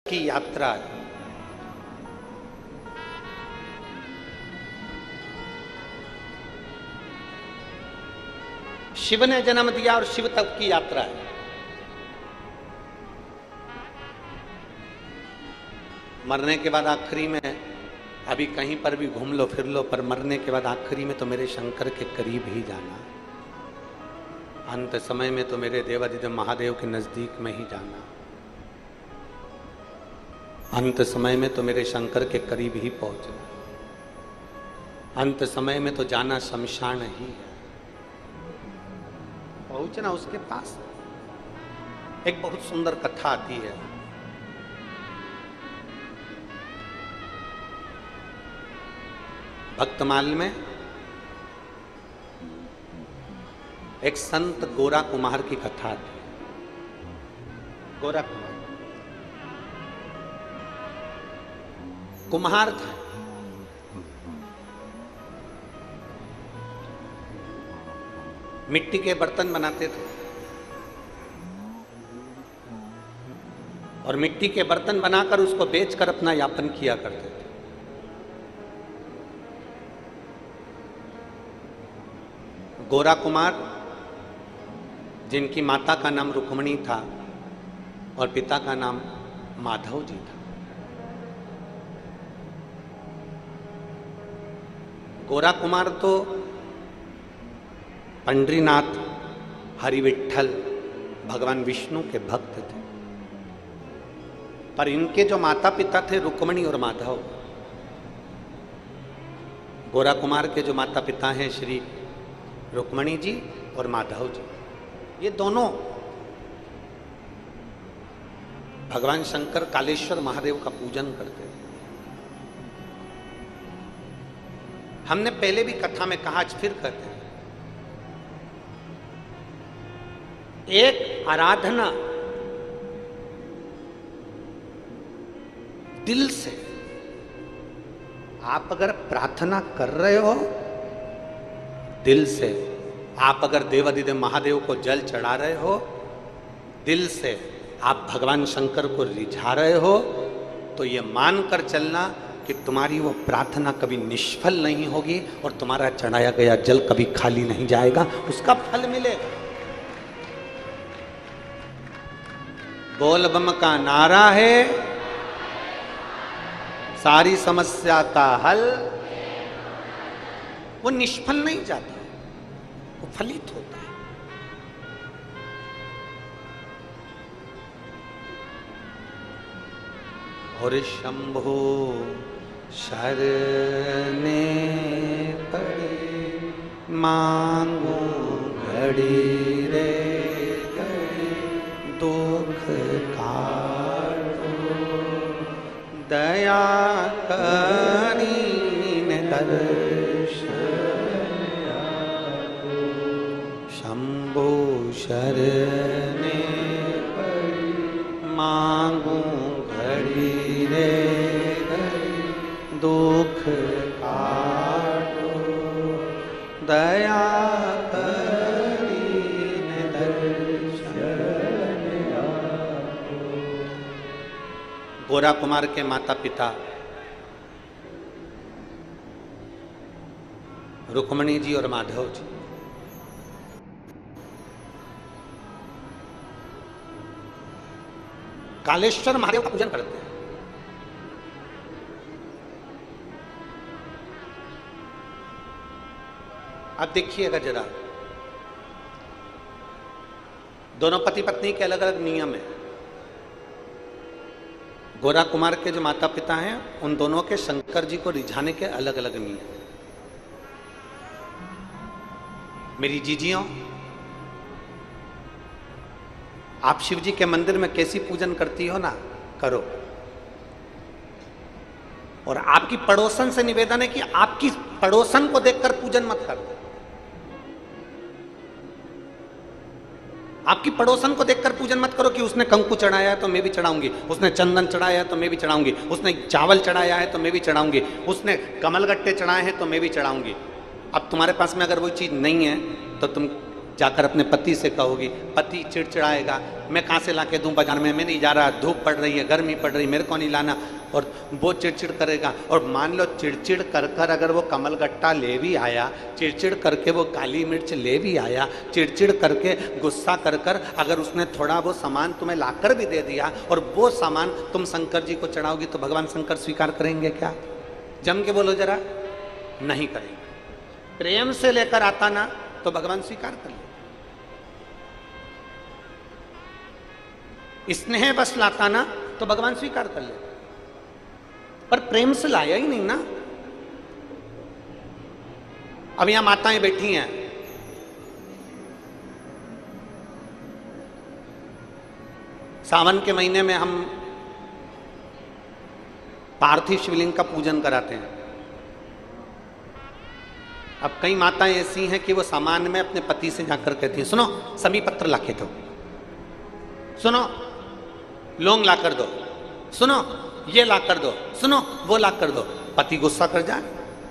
की यात्रा। शिव ने जन्म दिया और शिव तक की यात्रा है। मरने के बाद आखिरी में अभी कहीं पर भी घूम लो फिर लो, पर मरने के बाद आखिरी में तो मेरे शंकर के करीब ही जाना, अंत समय में तो मेरे देवाधिदेव महादेव के नजदीक में ही जाना, अंत समय में तो मेरे शंकर के करीब ही पहुंचना, अंत समय में तो जाना शमशान ही है, पहुंचना उसके पास। एक बहुत सुंदर कथा आती है। भक्तमाल में एक संत गोरा कुमार की कथा थी। गोरा कुम्हार था। मिट्टी के बर्तन बनाते थे और मिट्टी के बर्तन बनाकर उसको बेचकर अपना यापन किया करते थे। गोरा कुमार, जिनकी माता का नाम रुक्मणी था और पिता का नाम माधव जी था। गोरा कुमार तो पंडरीनाथ, हरिविठ्ठल, भगवान विष्णु के भक्त थे, पर इनके जो माता पिता थे रुक्मणी और माधव। गोरा कुमार के जो माता पिता हैं श्री रुक्मणी जी और माधव जी, ये दोनों भगवान शंकर कालेश्वर महादेव का पूजन करते थे। हमने पहले भी कथा में कहा, आज फिर कहते हैं, एक आराधना दिल से आप अगर प्रार्थना कर रहे हो, दिल से आप अगर देवाधिदेव महादेव को जल चढ़ा रहे हो, दिल से आप भगवान शंकर को रिझा रहे हो, तो ये मानकर चलना कि तुम्हारी वो प्रार्थना कभी निष्फल नहीं होगी और तुम्हारा चढ़ाया गया जल कभी खाली नहीं जाएगा, उसका फल मिलेगा। बोल बम का नारा है, सारी समस्या का हल। वो निष्फल नहीं जाता, वो फलित होता है। और शंभो शरणे पड़े, मांगो घड़ी रे घड़ी, दुख काटो दया करीन दर्शन, शंभो शरणे पड़ी, मांगू घड़ी रे घड़ी, दुख काटो दया करीन दर्शन। गोरा कुमार के माता पिता रुक्मणी जी और माधव जी, कालेश्वर महादेव का पूजन करते हैं। अब देखिएगा जरा, दोनों पति पत्नी के अलग अलग नियम है। गोरा कुमार के जो माता पिता हैं, उन दोनों के शंकर जी को रिझाने के अलग अलग नियम है। मेरी जीजियों, आप शिव जी के मंदिर में कैसी पूजन करती हो ना, करो। और आपकी पड़ोसन से निवेदन है कि आपकी पड़ोसन को देखकर पूजन मत करो। आपकी पड़ोसन को देखकर पूजन मत करो कि उसने कंकु चढ़ाया है तो मैं भी चढ़ाऊंगी, उसने चंदन चढ़ाया है तो मैं भी चढ़ाऊंगी, उसने चावल चढ़ाया है तो मैं भी चढ़ाऊंगी, उसने कमलगट्टे चढ़ाए हैं तो मैं भी चढ़ाऊंगी। अब तुम्हारे पास में अगर वो चीज नहीं है तो तुम जाकर अपने पति से कहोगी, पति चिड़चिड़ाएगा, मैं कहाँ से ला के दूँ बाजार में, मैं नहीं जा रहा, धूप पड़ रही है, गर्मी पड़ रही, मेरे को नहीं लाना, और वो चिड़चिड़ करेगा। और मान लो चिड़चिड़ कर कर अगर वो कमलगट्टा ले भी आया, चिड़चिड़ करके वो काली मिर्च ले भी आया, चिड़चिड़ करके गुस्सा कर कर अगर उसने थोड़ा वो सामान तुम्हें लाकर भी दे दिया और वो सामान तुम शंकर जी को चढ़ाओगी, तो भगवान शंकर स्वीकार करेंगे क्या? जम के बोलो जरा, नहीं करेंगे। प्रेम से लेकर आता ना तो भगवान स्वीकार कर ले, स्नेह बस लाता ना तो भगवान स्वीकार कर ले, पर प्रेम से लाया ही नहीं ना। अब यहां माताएं बैठी हैं, सावन के महीने में हम पार्थिव शिवलिंग का पूजन कराते हैं। अब कई माताएं ऐसी हैं कि वो सामान में अपने पति से जाकर कहती हैं, सुनो समी पत्र लाके दो, सुनो लौंग ला कर दो, सुनो ये ला कर दो, सुनो वो ला कर दो। पति गुस्सा कर जाए,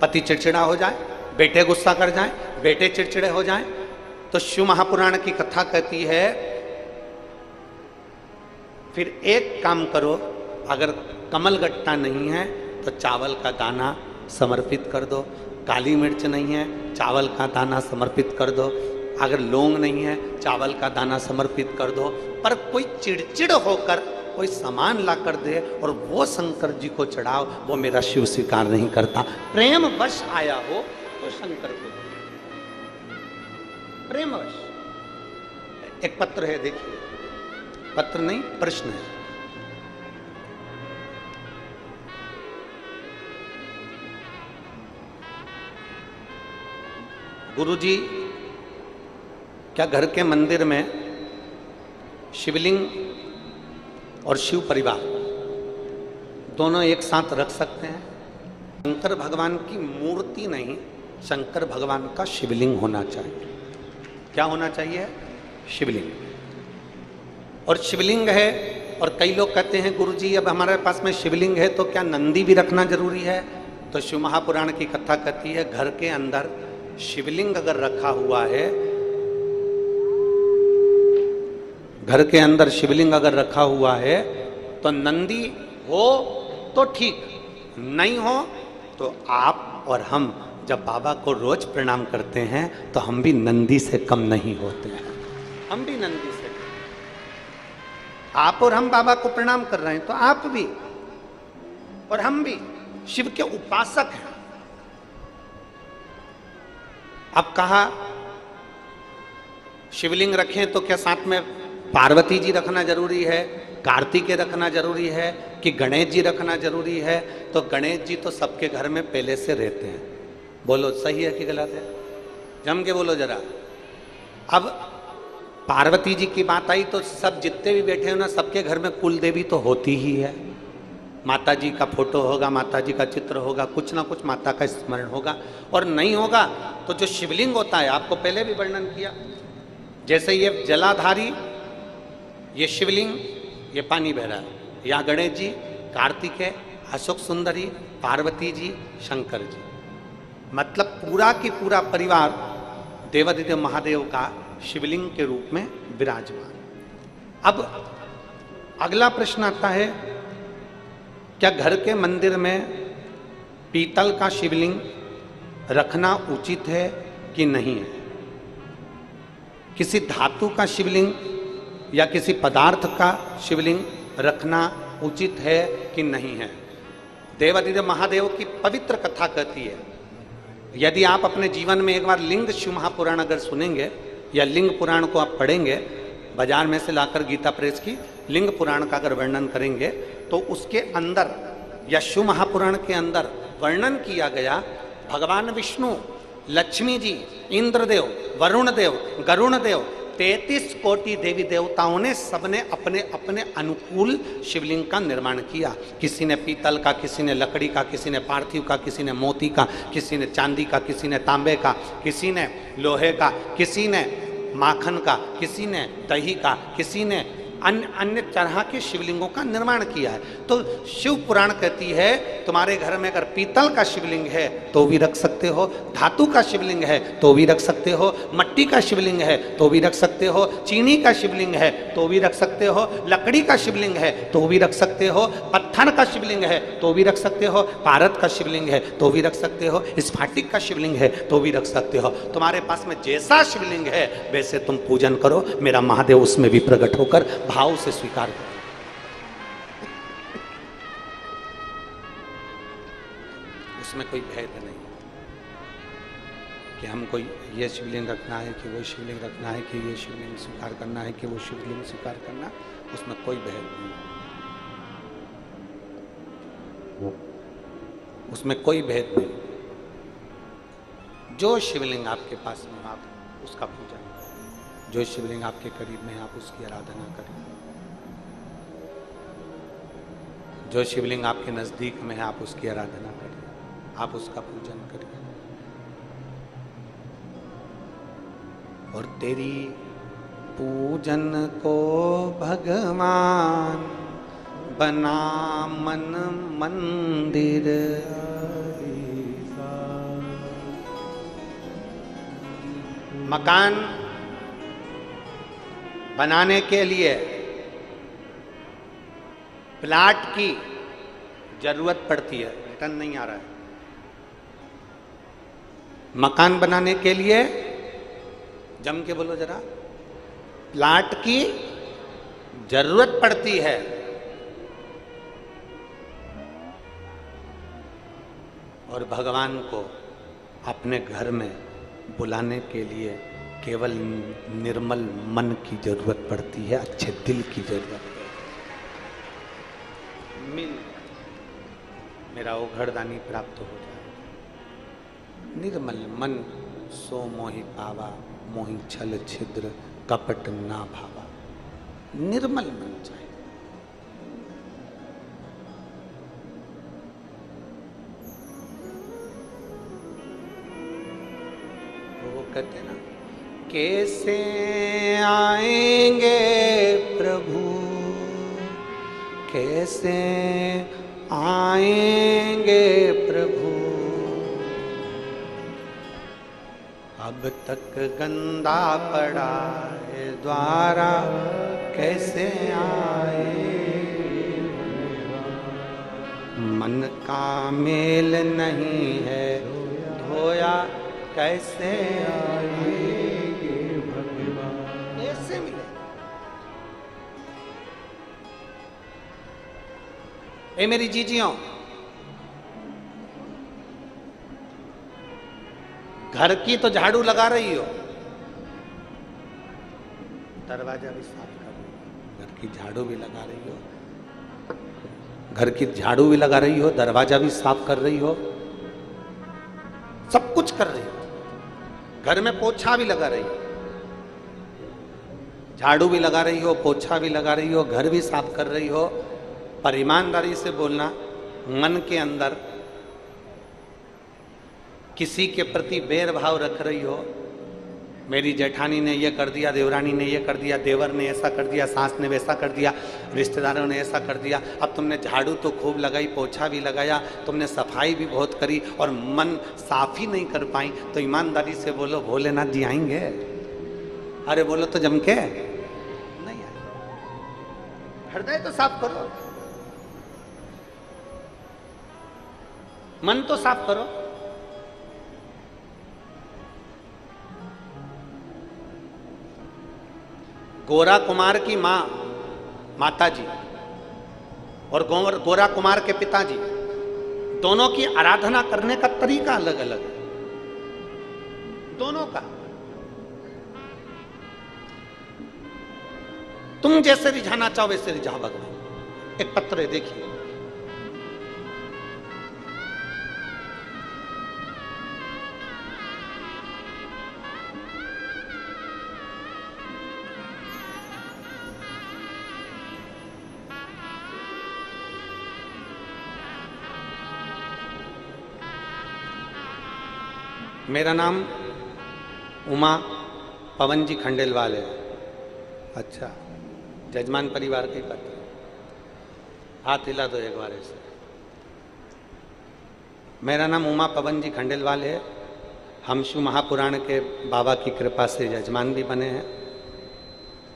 पति चिड़चिड़ा हो जाए, बेटे गुस्सा कर जाए, बेटे चिड़चिड़े हो जाए। तो शिव महापुराण की कथा कहती है, फिर एक काम करो, अगर कमलगट्टा नहीं है तो चावल का दाना समर्पित कर दो, काली मिर्च नहीं है चावल का दाना समर्पित कर दो, अगर लौंग नहीं है चावल का दाना समर्पित कर दो। पर कोई चिड़चिड़ होकर कोई सामान ला कर दे और वो शंकर जी को चढ़ाओ, वो मेरा शिव स्वीकार नहीं करता। प्रेम वश आया हो तो शंकर को प्रेम वश। एक पत्र है, देखिए, पत्र नहीं प्रश्न है। गुरुजी, क्या घर के मंदिर में शिवलिंग और शिव परिवार दोनों एक साथ रख सकते हैं? शंकर भगवान की मूर्ति नहीं, शंकर भगवान का शिवलिंग होना चाहिए। क्या होना चाहिए? शिवलिंग। और शिवलिंग है, और कई लोग कहते हैं गुरुजी अब हमारे पास में शिवलिंग है तो क्या नंदी भी रखना जरूरी है? तो शिव महापुराण की कथा कहती है, घर के अंदर शिवलिंग अगर रखा हुआ है, घर के अंदर शिवलिंग अगर रखा हुआ है तो नंदी हो तो ठीक, नहीं हो तो आप और हम जब बाबा को रोज प्रणाम करते हैं तो हम भी नंदी से कम नहीं होते हैं। हम भी नंदी से, आप और हम बाबा को प्रणाम कर रहे हैं तो आप भी और हम भी शिव के उपासक हैं। अब कहा शिवलिंग रखें तो क्या साथ में पार्वती जी रखना जरूरी है, कार्तिकेय रखना जरूरी है, कि गणेश जी रखना जरूरी है? तो गणेश जी तो सबके घर में पहले से रहते हैं। बोलो सही है कि गलत है? जम के बोलो जरा। अब पार्वती जी की बात आई तो सब जितने भी बैठे हो ना, सबके घर में कुल देवी तो होती ही है। माता जी का फोटो होगा, माता जी का चित्र होगा, कुछ ना कुछ माता का स्मरण होगा। और नहीं होगा तो जो शिवलिंग होता है, आपको पहले भी वर्णन किया, जैसे ये जलाधारी, ये शिवलिंग, ये पानी बह रहा है, यहाँ गणेश जी, कार्तिकेय, अशोक सुंदरी, पार्वती जी, शंकर जी, मतलब पूरा की पूरा परिवार देवादिदेव महादेव का शिवलिंग के रूप में विराजमान। अब अगला प्रश्न आता है, क्या घर के मंदिर में पीतल का शिवलिंग रखना उचित है कि नहीं है? किसी धातु का शिवलिंग या किसी पदार्थ का शिवलिंग रखना उचित है कि नहीं है? देवादिदेव महादेव की पवित्र कथा कहती है, यदि आप अपने जीवन में एक बार लिंग शिव महापुराण अगर सुनेंगे या लिंग पुराण को आप पढ़ेंगे, बाजार में से लाकर गीता प्रेस की लिंग पुराण का अगर वर्णन करेंगे तो उसके अंदर या शिव महापुराण के अंदर वर्णन किया गया, भगवान विष्णु, लक्ष्मी जी, इंद्रदेव, वरुण देव, गरुण देव, 33 कोटि देवी देवताओं ने सबने अपने अपने अनुकूल शिवलिंग का निर्माण किया। किसी ने पीतल का, किसी ने लकड़ी का, किसी ने पार्थिव का, किसी ने मोती का, किसी ने चांदी का, किसी ने तांबे का, किसी ने लोहे का, किसी ने माखन का, किसी ने दही का, किसी ने अन्य अन्य तरह के शिवलिंगों का निर्माण किया है। तो शिव पुराण कहती है तुम्हारे घर में अगर पीतल का शिवलिंग है तो भी रख सकते हो, धातु का शिवलिंग है तो भी रख सकते हो, मट्टी का शिवलिंग है तो भी रख सकते हो, चीनी का शिवलिंग है तो भी रख सकते हो, लकड़ी का शिवलिंग है तो भी रख सकते हो, पत्थर का शिवलिंग है तो भी रख सकते हो, पारद का शिवलिंग है तो भी रख सकते हो, स्फाटिक का शिवलिंग है तो भी रख सकते हो। तुम्हारे पास में जैसा शिवलिंग है वैसे तुम पूजन करो, मेरा महादेव उसमें भी प्रकट होकर भाव से स्वीकार करो। उसमें कोई भेद नहीं कि हम कोई ये शिवलिंग रखना है कि वो शिवलिंग रखना है कि ये शिवलिंग स्वीकार करना है कि वो शिवलिंग स्वीकार करना, उसमें कोई भेद नहीं, उसमें कोई भेद नहीं। जो शिवलिंग आपके पास में आप उसका पूजन, जो शिवलिंग आपके करीब में आप उसकी आराधना करें, जो शिवलिंग आपके नजदीक में है आप उसकी आराधना करें, आप उसका पूजन करें। और तेरी पूजन को भगवान बना मन मंदिर, मकान बनाने के लिए प्लाट की जरूरत पड़ती है, रिटर्न नहीं आ रहा है। मकान बनाने के लिए जम के बोलो जरा, प्लाट की जरूरत पड़ती है। और भगवान को अपने घर में बुलाने के लिए केवल निर्मल मन की जरूरत पड़ती है, अच्छे दिल की जरूरत है। मेरा ओघड़दानी प्राप्त हो जाए। निर्मल मन सो मोहि पावा, मोहि छल छिद्र कपट ना भावा। निर्मल मन चाहिए। वो कहते ना, कैसे आएंगे प्रभु, कैसे आएंगे प्रभु, अब तक गंदा पड़ा है द्वारा, कैसे आए। मन का मेल नहीं है धोया, कैसे आएंगे भगवान। कैसे मिले? ए मेरी जीजियों, घर की तो झाड़ू लगा रही हो, दरवाजा भी साफ कर रही हो, घर की झाड़ू भी लगा रही हो, घर की झाड़ू भी लगा रही हो, दरवाजा भी साफ कर रही हो, सब कुछ कर रही हो, घर में पोछा भी लगा रही हो, झाड़ू भी लगा रही हो, पोछा भी लगा रही हो, घर भी साफ कर रही हो, पर ईमानदारी से बोलना, मन के अंदर किसी के प्रति बैर भाव रख रही हो। मेरी जेठानी ने ये कर दिया, देवरानी ने ये कर दिया, देवर ने ऐसा कर दिया, सास ने वैसा कर दिया, रिश्तेदारों ने ऐसा कर दिया। अब तुमने झाड़ू तो खूब लगाई, पोछा भी लगाया, तुमने सफाई भी बहुत करी और मन साफ ही नहीं कर पाई, तो ईमानदारी से बोलो भोलेनाथ जी आएंगे? अरे बोलो तो जम के नहीं आए। हृदय तो साफ करो, मन तो साफ करो। गोरा कुमार की मां माता जी और गोरा कुमार के पिताजी, दोनों की आराधना करने का तरीका अलग अलग है, दोनों का। तुम जैसे रिझाना चाहो वैसे रिझाओ भगवान। एक पत्र है, देखिए। मेरा नाम उमा पवन जी खंडेलवाल है। अच्छा, जजमान परिवार के पत्र, हाथ हिला दो एक बार ऐसे। मेरा नाम उमा पवन जी खंडेलवाल है। हम शिव महापुराण के बाबा की कृपा से यजमान भी बने हैं।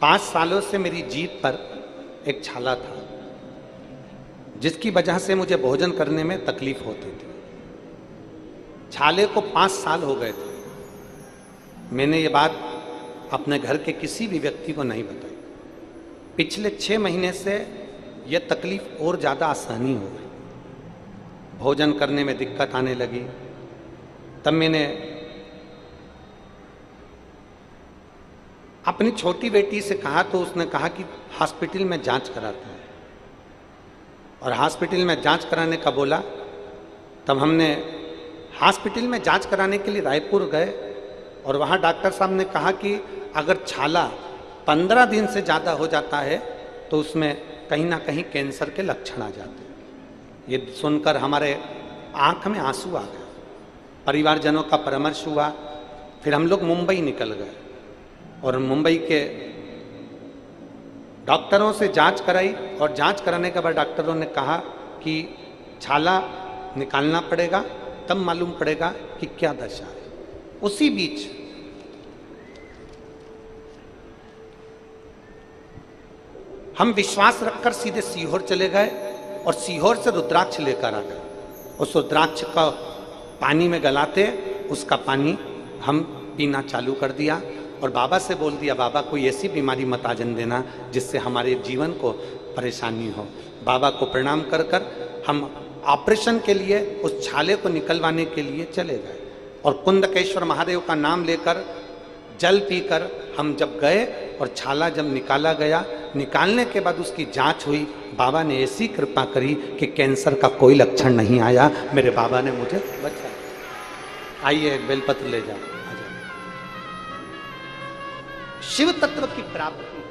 5 सालों से मेरी जीभ पर एक छाला था, जिसकी वजह से मुझे भोजन करने में तकलीफ होती थी। छाले को 5 साल हो गए थे। मैंने ये बात अपने घर के किसी भी व्यक्ति को नहीं बताई। पिछले 6 महीने से यह तकलीफ और ज़्यादा आसानी हो गई, भोजन करने में दिक्कत आने लगी। तब मैंने अपनी छोटी बेटी से कहा, तो उसने कहा कि हॉस्पिटल में जांच कराते हैं, और हॉस्पिटल में जांच कराने का बोला। तब हमने हॉस्पिटल में जांच कराने के लिए रायपुर गए, और वहाँ डॉक्टर साहब ने कहा कि अगर छाला 15 दिन से ज़्यादा हो जाता है तो उसमें कहीं ना कहीं कैंसर के लक्षण आ जाते हैं। ये सुनकर हमारे आंख में आंसू आ गए। परिवारजनों का परामर्श हुआ। फिर हम लोग मुंबई निकल गए, और मुंबई के डॉक्टरों से जांच कराई, और जांच कराने के बाद डॉक्टरों ने कहा कि छाला निकालना पड़ेगा, तब मालूम पड़ेगा कि क्या दशा है। उसी बीच हम विश्वास रखकर सीधे सीहोर चले गए, और सीहोर से रुद्राक्ष लेकर आ गए। उस रुद्राक्ष का पानी में गलाते उसका पानी हम पीना चालू कर दिया, और बाबा से बोल दिया, बाबा कोई ऐसी बीमारी मत आ जाने देना जिससे हमारे जीवन को परेशानी हो। बाबा को प्रणाम कर कर हम ऑपरेशन के लिए उस छाले को निकलवाने के लिए चले गए, और कुंदकेश्वर महादेव का नाम लेकर जल पीकर हम जब गए, और छाला जब निकाला गया, निकालने के बाद उसकी जांच हुई। बाबा ने ऐसी कृपा करी कि कैंसर का कोई लक्षण नहीं आया। मेरे बाबा ने मुझे बचाया। आइए एक बेलपत्र ले जाओ। शिव तत्व की प्राप्ति।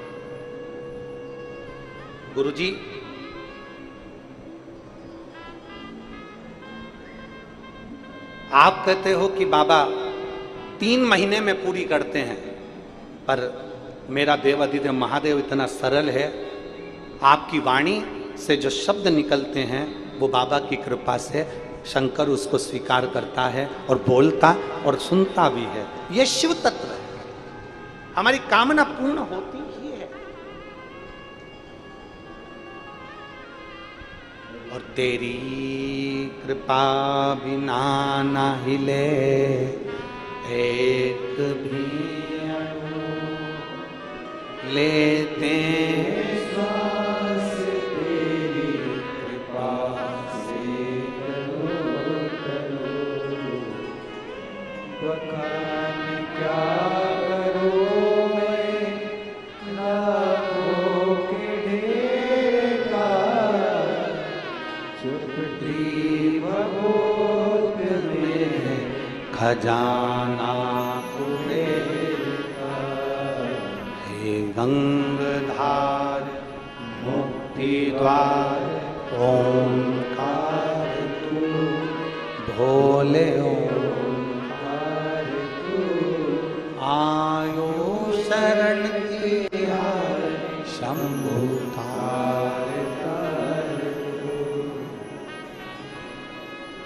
गुरुजी, आप कहते हो कि बाबा 3 महीने में पूरी करते हैं, पर मेरा देवाधिदेव महादेव इतना सरल है। आपकी वाणी से जो शब्द निकलते हैं वो बाबा की कृपा से शंकर उसको स्वीकार करता है, और बोलता और सुनता भी है। ये शिव तत्व है। हमारी कामना पूर्ण होती ही है। और तेरी कृपा बिना ना हिले एक भी अणु, लेते श्वास तेरी कृपा से करो करो, बखान क्या करो मैं लाखों के ढेर का, चुपटी भगोत में खजाना कुबेर, हे गंगधार मुक्ति द्वार ओंकार तू, भोले ओंकार तू, आयो शरण की हार शंभु तार तार।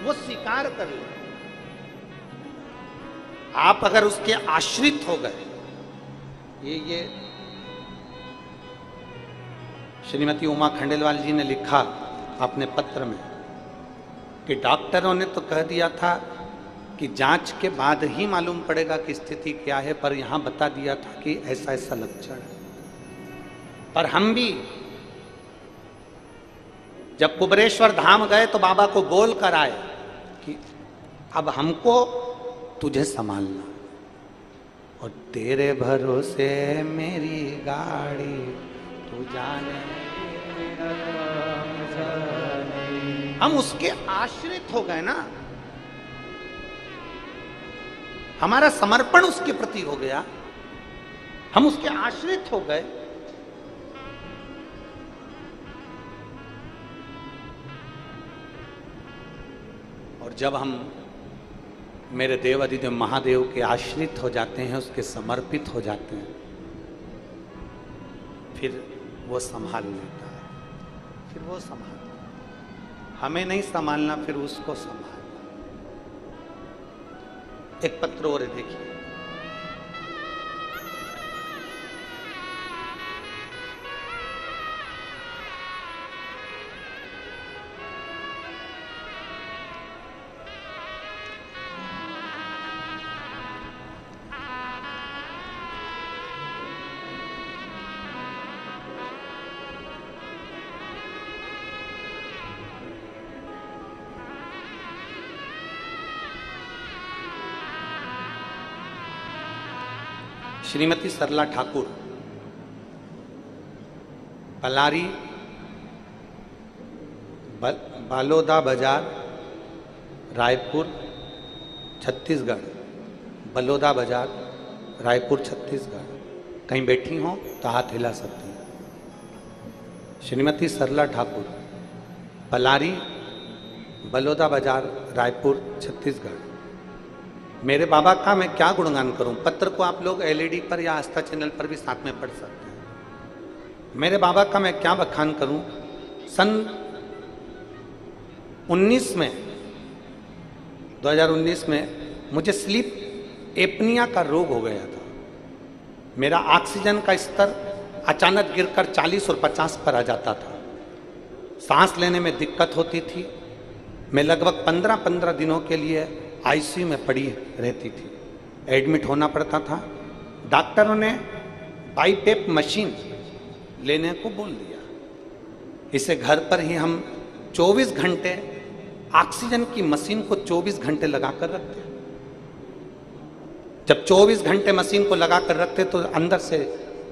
वो स्वीकार कर ले। आप अगर उसके आश्रित हो गए, ये श्रीमती उमा खंडेलवाल जी ने लिखा अपने पत्र में कि डॉक्टरों ने तो कह दिया था कि जांच के बाद ही मालूम पड़ेगा कि स्थिति क्या है, पर यहां बता दिया था कि ऐसा ऐसा लक्षण है। पर हम भी जब कुबरेश्वर धाम गए तो बाबा को बोल कर आए कि अब हमको तुझे संभालना, और तेरे भरोसे मेरी गाड़ी, तू जाने हम उसके आश्रित हो गए ना। हमारा समर्पण उसके प्रति हो गया, हम उसके आश्रित हो गए। और जब हम मेरे देवाधिदेव महादेव के आश्रित हो जाते हैं, उसके समर्पित हो जाते हैं, फिर वो संभाल लेता है, फिर वो संभाल, हमें नहीं संभालना, फिर उसको संभालना। एक पत्र और देखिए, श्रीमती सरला ठाकुर, पलारी, बालोदा बाजार, रायपुर, छत्तीसगढ़। बलोदा बाजार, रायपुर, छत्तीसगढ़। कहीं बैठी हो तो हाथ हिला सकती हैं। श्रीमती सरला ठाकुर, पलारी, बलोदा बाजार, रायपुर, छत्तीसगढ़। मेरे बाबा का मैं क्या गुणगान करूं। पत्र को आप लोग एलईडी पर या आस्था चैनल पर भी साथ में पढ़ सकते हैं। मेरे बाबा का मैं क्या बखान करूं। सन 2019 में मुझे स्लीप एपनिया का रोग हो गया था। मेरा ऑक्सीजन का स्तर अचानक गिरकर 40 और 50 पर आ जाता था। सांस लेने में दिक्कत होती थी। मैं लगभग 15 दिनों के लिए आईसीयू में पड़ी रहती थी, एडमिट होना पड़ता था। डॉक्टरों ने बाईपेप मशीन लेने को बोल दिया। इसे घर पर ही हम 24 घंटे ऑक्सीजन की मशीन को 24 घंटे लगाकर रखते। जब 24 घंटे मशीन को लगाकर रखते तो अंदर से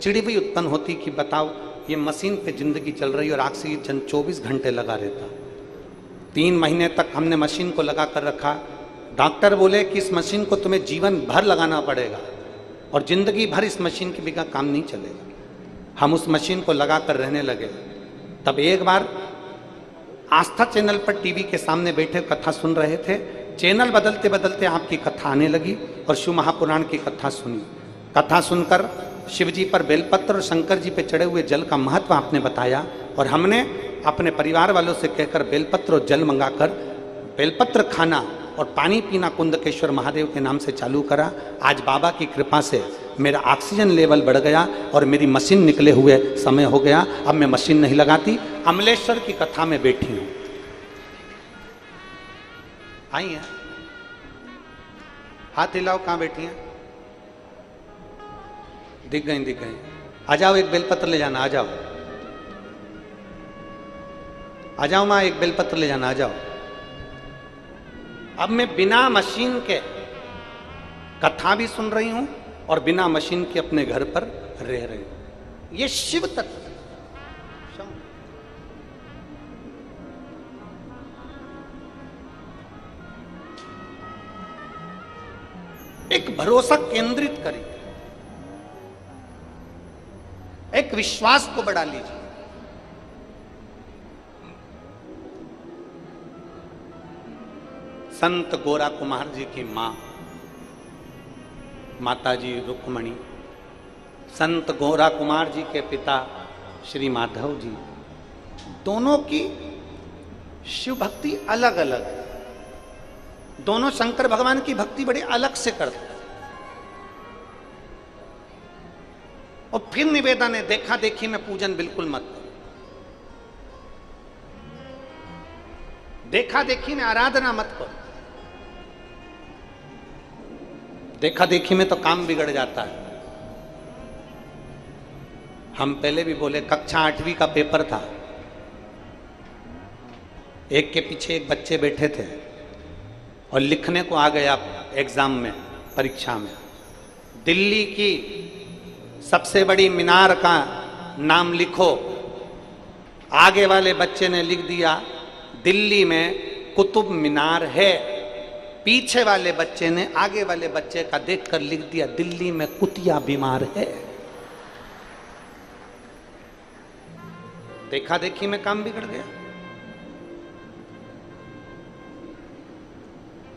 चिड़ी भी उत्पन्न होती कि बताओ ये मशीन पे जिंदगी चल रही और ऑक्सीजन 24 घंटे लगा रहता। 3 महीने तक हमने मशीन को लगाकर रखा। डॉक्टर बोले कि इस मशीन को तुम्हें जीवन भर लगाना पड़ेगा और जिंदगी भर इस मशीन के बिना काम नहीं चलेगा। हम उस मशीन को लगाकर रहने लगे। तब एक बार आस्था चैनल पर टीवी के सामने बैठे कथा सुन रहे थे। चैनल बदलते बदलते आपकी कथा आने लगी और शिव महापुराण की कथा सुनी। कथा सुनकर शिव जी पर बेलपत्र और शंकर जी पे चढ़े हुए जल का महत्व आपने बताया और हमने अपने परिवार वालों से कहकर बेलपत्र और जल मंगाकर बेलपत्र खाना और पानी पीना कुंदकेश्वर महादेव के नाम से चालू करा। आज बाबा की कृपा से मेरा ऑक्सीजन लेवल बढ़ गया और मेरी मशीन निकले हुए समय हो गया। अब मैं मशीन नहीं लगाती, अमलेश्वर की कथा में बैठी हूं। आई है, हाथ हिलाओ, कहां बैठी हैं? दिख गई। आ जाओ, एक बेलपत्र ले जाना। आ जाओ मां, एक बेलपत्र ले जाना। आ जाओ। अब मैं बिना मशीन के कथा भी सुन रही हूं और बिना मशीन के अपने घर पर रह रही हूं। ये शिव तत्व, एक भरोसा केंद्रित करिए, एक विश्वास को बढ़ा लीजिए। संत गोरा कुमार जी की मां माताजी रुक्मणी, संत गोरा कुमार जी के पिता श्री माधव जी, दोनों की शिव भक्ति अलग अलग है। दोनों शंकर भगवान की भक्ति बड़ी अलग से करते हैं। और फिर निवेदन है, देखा देखी में पूजन बिल्कुल मत करो। देखा देखी में आराधना मत करो। देखा देखी में तो काम बिगड़ जाता है। हम पहले भी बोले, कक्षा 8वीं का पेपर था। एक के पीछे एक बच्चे बैठे थे और लिखने को आ गया एग्जाम में, परीक्षा में, दिल्ली की सबसे बड़ी मीनार का नाम लिखो। आगे वाले बच्चे ने लिख दिया दिल्ली में कुतुब मीनार है। पीछे वाले बच्चे ने आगे वाले बच्चे का देखकर लिख दिया दिल्ली में कुतिया बीमार है। देखा देखी में काम बिगड़ गया।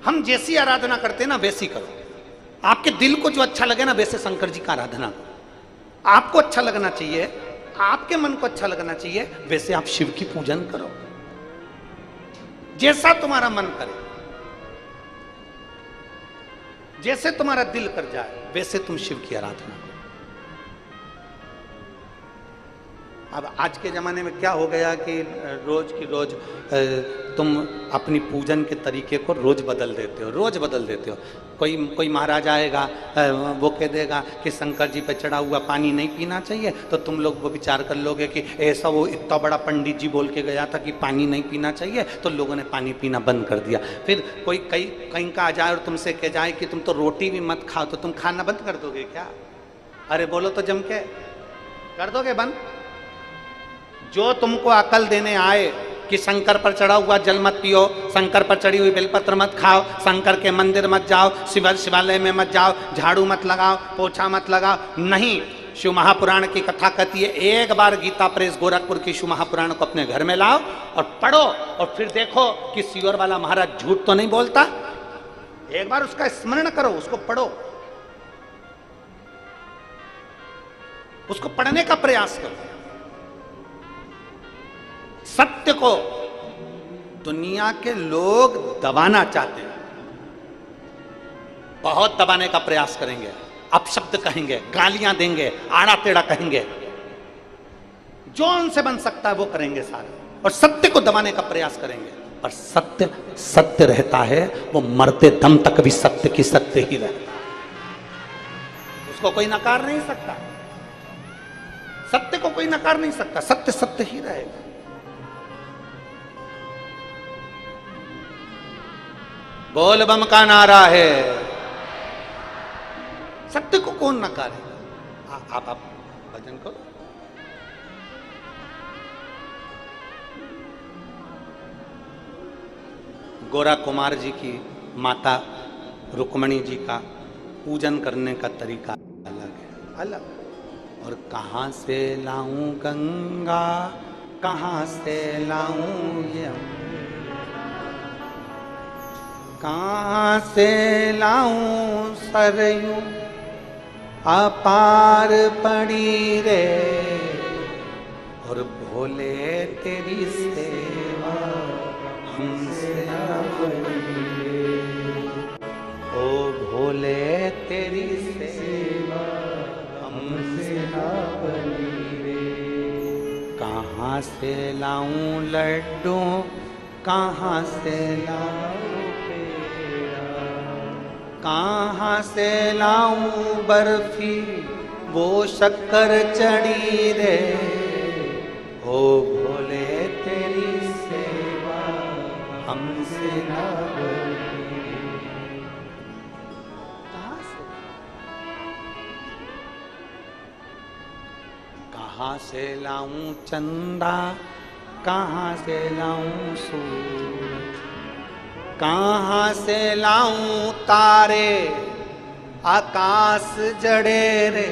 हम जैसी आराधना करते हैं ना वैसी करो। आपके दिल को जो अच्छा लगे ना वैसे शंकर जी का आराधना करो। आपको अच्छा लगना चाहिए, आपके मन को अच्छा लगना चाहिए, वैसे आप शिव की पूजन करो, जैसा तुम्हारा मन करे, जैसे तुम्हारा दिल कर जाए वैसे तुम शिव की आराधना करो। अब आज के जमाने में क्या हो गया कि रोज की रोज तुम अपनी पूजन के तरीके को रोज बदल देते हो, रोज बदल देते हो। कोई महाराज आएगा, वो कह देगा कि शंकर जी पे चढ़ा हुआ पानी नहीं पीना चाहिए, तो तुम लोग वो विचार कर लोगे कि ऐसा वो इतना बड़ा पंडित जी बोल के गया था कि पानी नहीं पीना चाहिए, तो लोगों ने पानी पीना बंद कर दिया। फिर कोई कहीं का आ जाए और तुमसे कह जाए कि तुम तो रोटी भी मत खाओ, तो तुम खाना बंद कर दोगे क्या? अरे बोलो तो जम के, कर दोगे बंद? जो तुमको अकल देने आए कि शंकर पर चढ़ा हुआ जल मत पियो, शंकर पर चढ़ी हुई बेलपत्र मत खाओ, शंकर के मंदिर मत जाओ, शिवालय में मत जाओ, झाड़ू मत लगाओ, पोछा मत लगाओ, नहीं। शिव महापुराण की कथा कहती है, एक बार गीता प्रेस गोरखपुर की शिव महापुराण को अपने घर में लाओ और पढ़ो, और फिर देखो कि सीवर वाला महाराज झूठ तो नहीं बोलता। एक बार उसका स्मरण करो, उसको पढ़ो, उसको पढ़ने का प्रयास करो। सत्य को दुनिया के लोग दबाना चाहते हैं, बहुत दबाने का प्रयास करेंगे, अपशब्द कहेंगे, गालियां देंगे, आड़ा टेढ़ा कहेंगे, जो उनसे बन सकता है वो करेंगे सारे, और सत्य को दबाने का प्रयास करेंगे। पर सत्य सत्य रहता है, वो मरते दम तक भी सत्य की सत्य ही रहता है, उसको कोई नकार नहीं सकता, सत्य को कोई नकार नहीं सकता, सत्य सत्य ही रहेगा। बोल बम का नारा है, सत्य को कौन नकारेगा? आप भजन करो। गोरा कुमार जी की माता रुक्मणी जी का पूजन करने का तरीका अलग है, अलग। और कहां से लाऊं गंगा, कहां से लाऊं यमुना, कहां से लाऊं सरयू अपार पड़ी रे, और भोले तेरी सेवा हमसे न बनी रे, ओ भोले तेरी सेवा हमसे न बनी रे। कहां से लाऊं लड्डू, कहां से लाऊं, कहां से लाऊं बर्फी, वो शक्कर चढ़ी रे, ओ भोले तेरी सेवा हमसे ना बनी। कहां से? कहां से लाऊं चंदा, कहां से लाऊं सूरज, कहां से लाऊं तारे आकाश जड़े रे,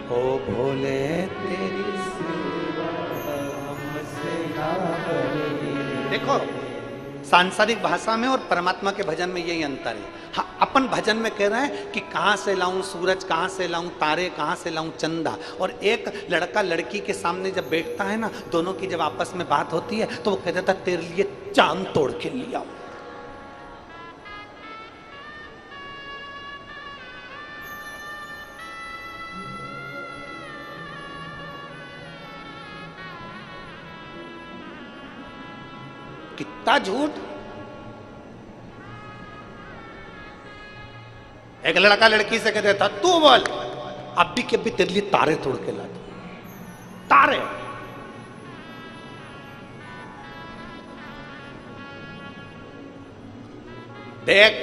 ओ भोले तेरी सेवा हमसे ना बनी। देखो, सांसारिक भाषा में और परमात्मा के भजन में यही अंतर है। हाँ, अपन भजन में कह रहे हैं कि कहां से लाऊं सूरज, कहां से लाऊं तारे, कहां से लाऊं चंदा, और एक लड़का लड़की के सामने जब बैठता है ना, दोनों की जब आपस में बात होती है तो वो कह देता तेरे लिए चांद तोड़ के लिया। कितना झूठ। एक लड़का लड़की से कह देता तू बोल, अब भी के भी तेरे लिए तारे तोड़ के ला दो, तारे। देख,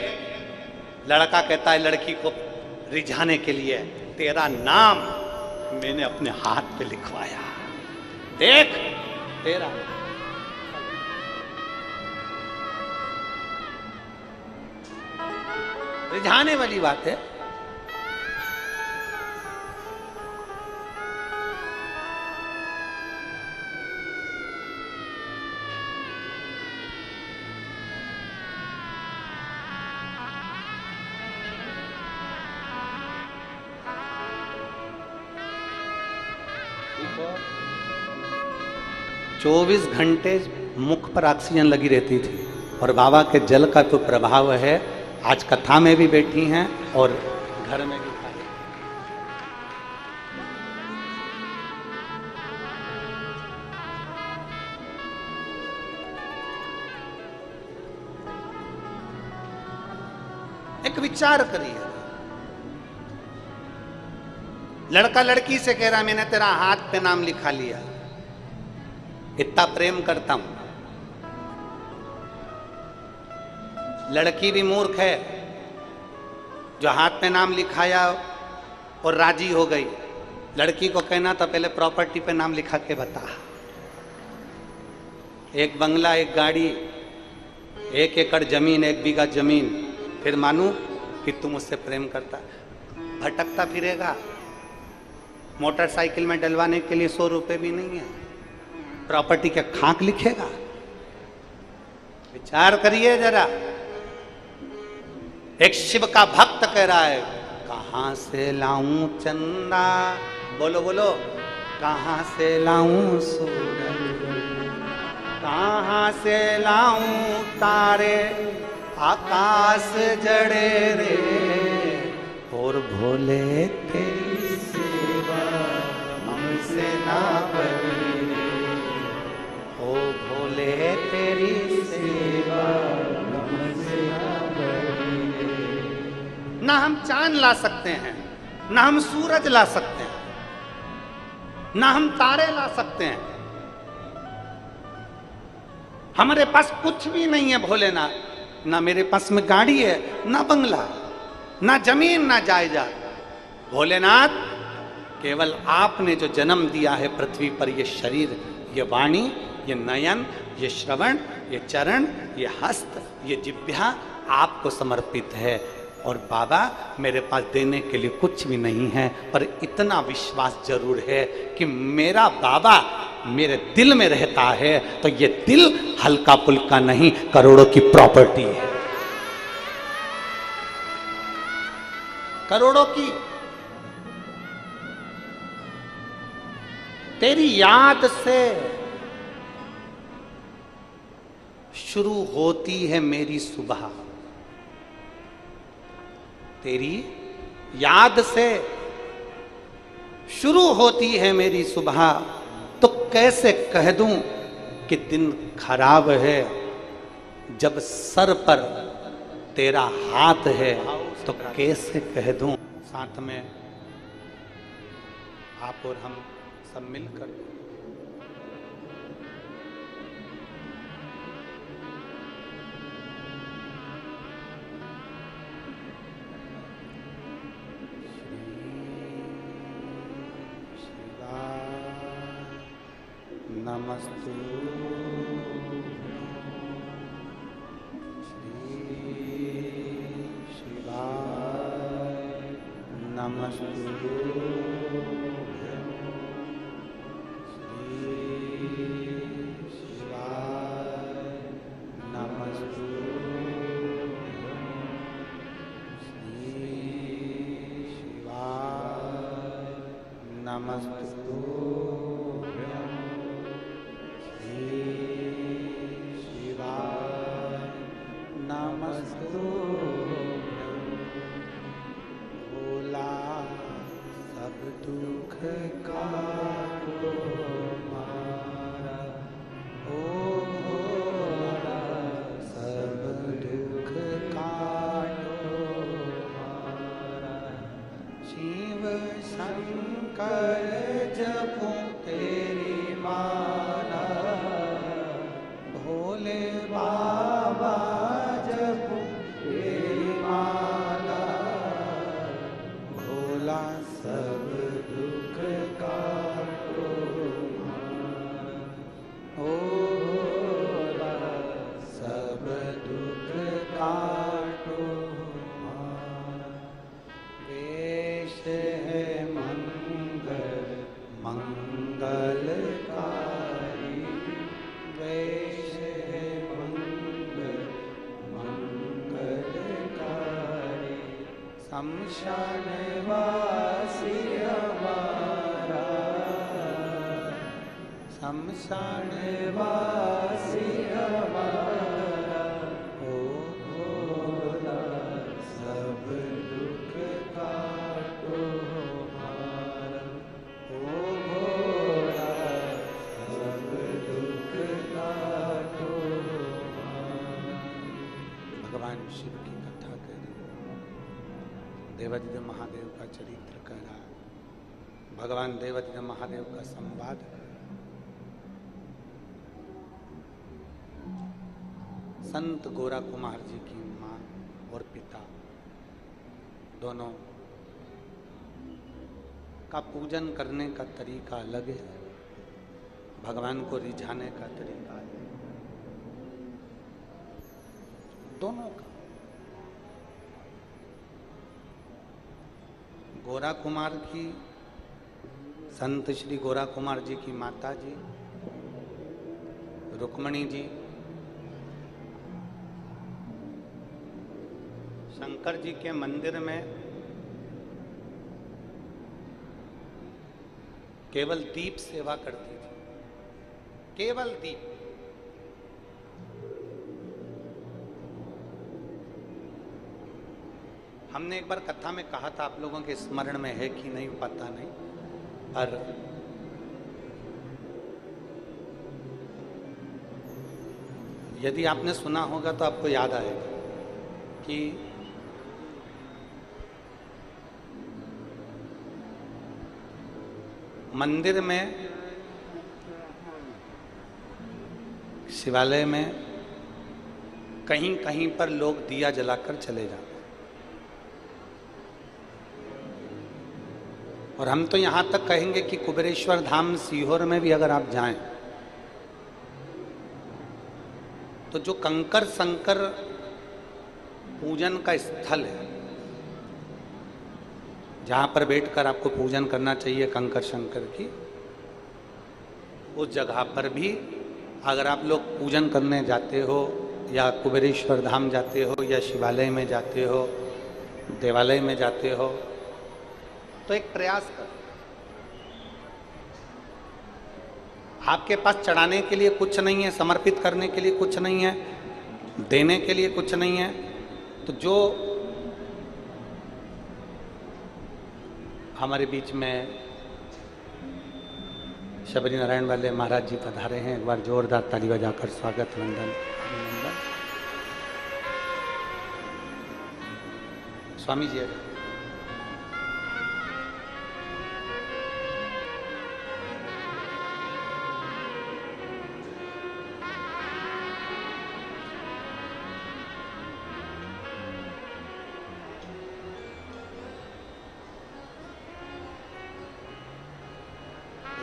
लड़का कहता है लड़की को रिझाने के लिए, तेरा नाम मैंने अपने हाथ पे लिखवाया, देख तेरा। रिझाने वाली बात है। 24 घंटे मुख पर ऑक्सीजन लगी रहती थी। और बाबा के जल का तो प्रभाव है, आज कथा में भी बैठी हैं और घर में भी खाई। एक विचार करिए, लड़का लड़की से कह रहा मैंने तेरा हाथ पे नाम लिखा लिया, इतना प्रेम करता हूं। लड़की भी मूर्ख है जो हाथ पे नाम लिखाया और राजी हो गई। लड़की को कहना था पहले प्रॉपर्टी पे नाम लिखा के बता, एक बंगला, एक गाड़ी, 1 एकड़ जमीन, 1 बीघा जमीन, फिर मानू कि तुम मुझसे प्रेम करता। भटकता फिरेगा, मोटरसाइकिल में डलवाने के लिए 100 रुपए भी नहीं है, प्रॉपर्टी के खाक लिखेगा। विचार करिए जरा। एक शिव का भक्त कह रहा है कहां से लाऊं चंदा, बोलो बोलो, कहां से लाऊं सूरज, कहां से लाऊं तारे, आकाश जड़े रे, और भोले तेरी सेवा हमसे ना बनी रे, ओ भोले तेरी सेवा हमसे ना बनी रे। ना हम चांद ला सकते हैं, ना हम सूरज ला सकते हैं, ना हम तारे ला सकते हैं। हमारे पास कुछ भी नहीं है भोलेनाथ। ना मेरे पास में गाड़ी है, ना बंगला, ना जमीन, ना जायदाद। भोलेनाथ केवल आपने जो जन्म दिया है पृथ्वी पर, ये शरीर, ये वाणी, ये नयन, ये श्रवण, ये चरण, ये हस्त, ये जिह्वा आपको समर्पित है। और बाबा मेरे पास देने के लिए कुछ भी नहीं है, पर इतना विश्वास जरूर है कि मेरा बाबा मेरे दिल में रहता है, तो ये दिल हल्का पुल्का नहीं, करोड़ों की प्रॉपर्टी है, करोड़ों की। तेरी याद से शुरू होती है मेरी सुबह, तेरी याद से शुरू होती है मेरी सुबह, तो कैसे कह दूं कि दिन खराब है, जब सर पर तेरा हाथ है तो कैसे कह दूं। साथ में आप और हम सब मिलकर नमस्तु श्री शिवाय, नमस्तु श्री शिवाय, नमस्तु श्री शिवाय, नमस्तु शमशान वासी हमारा, ओ भोला सब दुख काटो हमारा, ओ भोला सब दुख काटो हमारा। भगवान शिव की कथा करी, देवादिदेव महादेव का चरित्र करा, भगवान देवादिदेव महादेव का संवाद। संत गोरा कुमार जी की माँ और पिता दोनों का पूजन करने का तरीका अलग है, भगवान को रिझाने का तरीका अलग है, दोनों का। गोरा कुमार की, संत श्री गोरा कुमार जी की माता जी रुक्मणी जी शंकर जी के मंदिर में केवल दीप सेवा करती थी, केवल दीप। हमने एक बार कथा में कहा था, आप लोगों के स्मरण में है कि नहीं पता नहीं, पर यदि आपने सुना होगा तो आपको याद आएगा कि मंदिर में, शिवालय में कहीं कहीं पर लोग दिया जलाकर चले जाते, और हम तो यहां तक कहेंगे कि कुबेरेश्वर धाम सीहोर में भी अगर आप जाएं तो जो कंकर शंकर पूजन का स्थल है, जहां पर बैठकर आपको पूजन करना चाहिए कंकर शंकर की, उस जगह पर भी अगर आप लोग पूजन करने जाते हो, या कुबेरेश्वर धाम जाते हो, या शिवालय में जाते हो, देवालय में जाते हो, तो एक प्रयास करो। आपके पास चढ़ाने के लिए कुछ नहीं है, समर्पित करने के लिए कुछ नहीं है, देने के लिए कुछ नहीं है, तो जो हमारे बीच में शबरी नारायण वाले महाराज जी पधारे हैं, एक बार जोरदार ताली बजाकर स्वागत, वंदन, अभिनंदन। स्वामी जी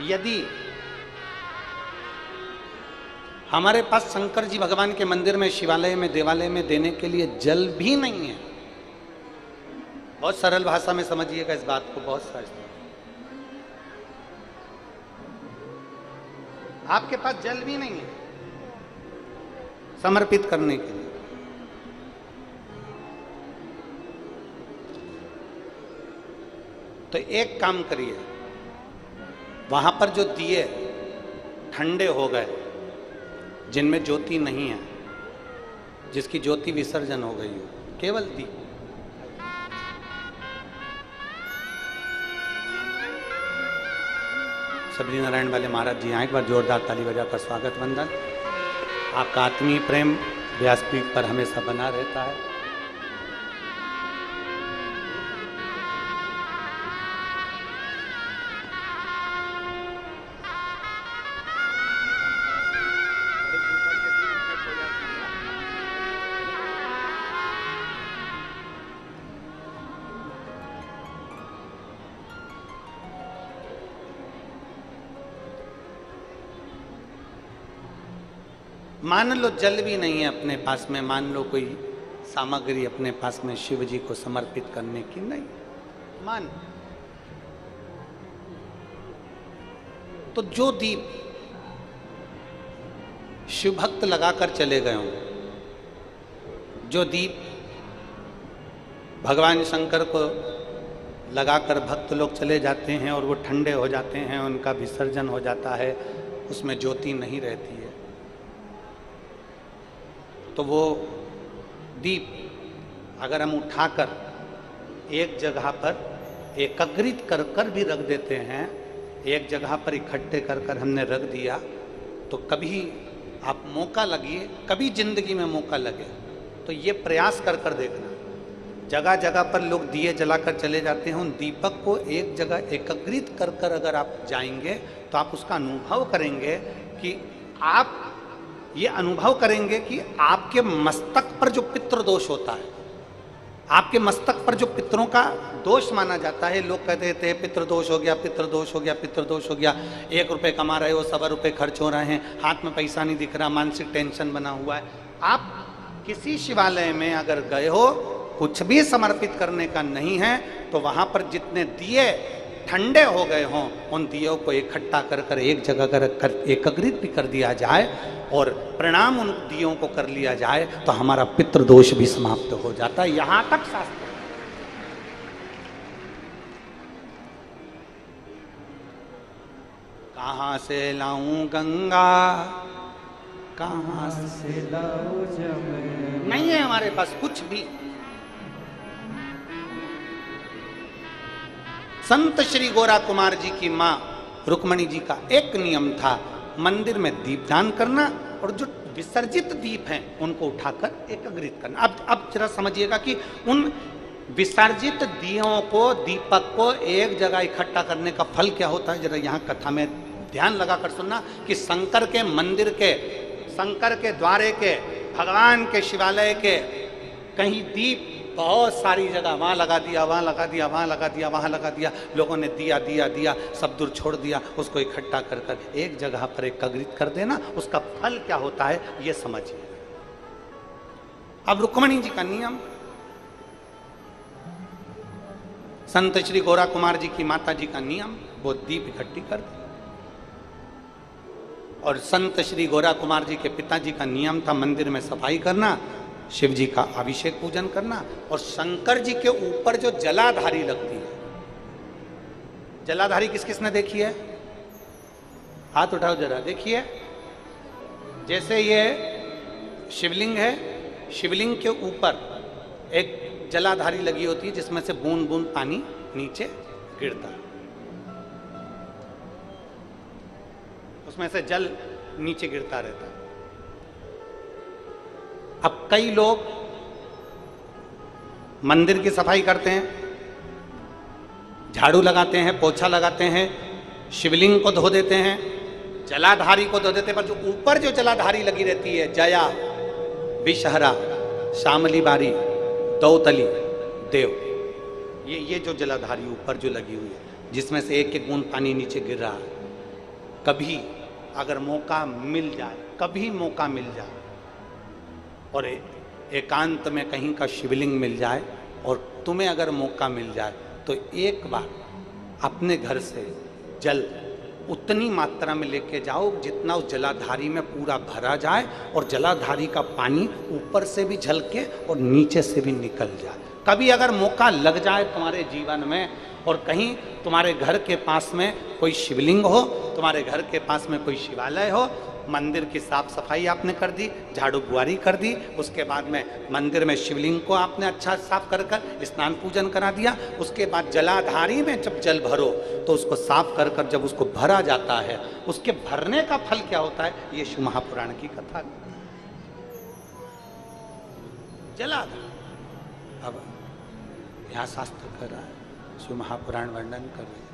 यदि हमारे पास शंकर जी भगवान के मंदिर में, शिवालय में, देवालय में देने के लिए जल भी नहीं है, बहुत सरल भाषा में समझिएगा इस बात को, बहुत सहज, आपके पास जल भी नहीं है समर्पित करने के लिए, तो एक काम करिए, वहां पर जो दिए ठंडे हो गए, जिनमें ज्योति नहीं है, जिसकी ज्योति विसर्जन हो गई हो, केवल दीप, शबरी नारायण वाले महाराज जी यहाँ एक बार जोरदार ताली बजाकर स्वागत, वंदन। आपका आत्मीय प्रेम व्यासपीठ पर हमेशा बना रहता है। मान लो जल भी नहीं है अपने पास में, मान लो कोई सामग्री अपने पास में शिव जी को समर्पित करने की नहीं, मान, तो जो दीप शिव भक्त लगाकर चले गए हों, जो दीप भगवान शंकर को लगाकर भक्त लोग चले जाते हैं और वो ठंडे हो जाते हैं, उनका विसर्जन हो जाता है, उसमें ज्योति नहीं रहती है। तो वो दीप अगर हम उठाकर एक जगह पर एकत्रित कर कर भी रख देते हैं, एक जगह पर इकट्ठे कर कर हमने रख दिया, तो कभी आप मौका लगिए, कभी जिंदगी में मौका लगे तो ये प्रयास कर कर देखना। जगह जगह पर लोग दिए जलाकर चले जाते हैं, उन दीपक को एक जगह एकत्रित कर कर अगर आप जाएंगे तो आप उसका अनुभव करेंगे कि आप ये अनुभव करेंगे कि आपके मस्तक पर जो पितृदोष होता है, आपके मस्तक पर जो पितरों का दोष माना जाता है, लोग कहते थे पितृदोष हो गया, पितृदोष हो गया, पितृदोष हो गया, 1 रुपये कमा रहे हो, 1.25 रुपये खर्च हो रहे हैं, हाथ में पैसा नहीं दिख रहा, मानसिक टेंशन बना हुआ है। आप किसी शिवालय में अगर गए हो, कुछ भी समर्पित करने का नहीं है, तो वहां पर जितने दिए ठंडे हो गए हों, उन दियों को इकट्ठा कर कर एक जगह कर एकत्रित भी कर दिया जाए और प्रणाम उन दियों को कर लिया जाए, तो हमारा पितृदोष भी समाप्त हो जाता है। यहां तक शास्त्र। कहां से लाऊं गंगा, कहां से लाऊं जमुना, नहीं है हमारे पास कुछ भी। संत श्री गोरा कुमार जी की मां रुक्मणी जी का एक नियम था, मंदिर में दीपदान करना और जो विसर्जित दीप हैं उनको उठाकर एकत्रित करना। अब जरा समझिएगा कि उन विसर्जित दियों को, दीपक को एक जगह इकट्ठा करने का फल क्या होता है। जरा यहाँ कथा में ध्यान लगाकर सुनना कि शंकर के मंदिर के, शंकर के द्वारे के, भगवान के शिवालय के कहीं दीप बहुत सारी जगह वहाँ लगा दिया, वहाँ लगा दिया, वहाँ लगा दिया, वहाँ लगा दिया, लोगों ने दिया दिया दिया सब दूर छोड़ दिया, उसको इकट्ठा कर कर एक जगह पर एकत्रित कर देना, उसका फल क्या होता है ये समझिए। अब रुक्मणी जी का नियम, संत श्री गोरा कुमार जी की माता जी का नियम, वो दीप इकट्ठी कर दी। और संत श्री गोरा कुमार जी के पिताजी का नियम था मंदिर में सफाई करना, शिव जी का अभिषेक पूजन करना, और शंकर जी के ऊपर जो जलाधारी लगती है, जलाधारी किस किसने देखी है, हाथ उठाओ जरा, देखिए। जैसे ये शिवलिंग है, शिवलिंग के ऊपर एक जलाधारी लगी होती है जिसमें से बूंद बूंद पानी नीचे गिरता है, उसमें से जल नीचे गिरता रहता है। अब कई लोग मंदिर की सफाई करते हैं, झाड़ू लगाते हैं, पोछा लगाते हैं, शिवलिंग को धो देते हैं, जलाधारी को धो देते हैं, पर जो ऊपर जो जलाधारी लगी रहती है, जया, विषहरा, शामली बारी, दौतली, देव, ये जो जलाधारी ऊपर जो लगी हुई है, जिसमें से एक एक बूंद पानी नीचे गिर रहा है, कभी अगर मौका मिल जाए, कभी मौका मिल जाए और एकांत में कहीं का शिवलिंग मिल जाए और तुम्हें अगर मौका मिल जाए तो एक बार अपने घर से जल उतनी मात्रा में लेके जाओ जितना उस जलाधारी में पूरा भरा जाए, और जलाधारी का पानी ऊपर से भी झलके और नीचे से भी निकल जाए। कभी अगर मौका लग जाए तुम्हारे जीवन में और कहीं तुम्हारे घर के पास में कोई शिवलिंग हो, तुम्हारे घर के पास में कोई शिवालय हो, मंदिर की साफ सफाई आपने कर दी, झाड़ू बुआरी कर दी, उसके बाद में मंदिर में शिवलिंग को आपने अच्छा साफ कर कर स्नान पूजन करा दिया, उसके बाद जलाधारी में जब जल भरो तो उसको साफ कर कर जब उसको भरा जाता है, उसके भरने का फल क्या होता है, ये शिव महापुराण की कथा। जलाधार अब यहाँ शास्त्र कर रहा है, शिव महापुराण वर्णन कर रहे हैं।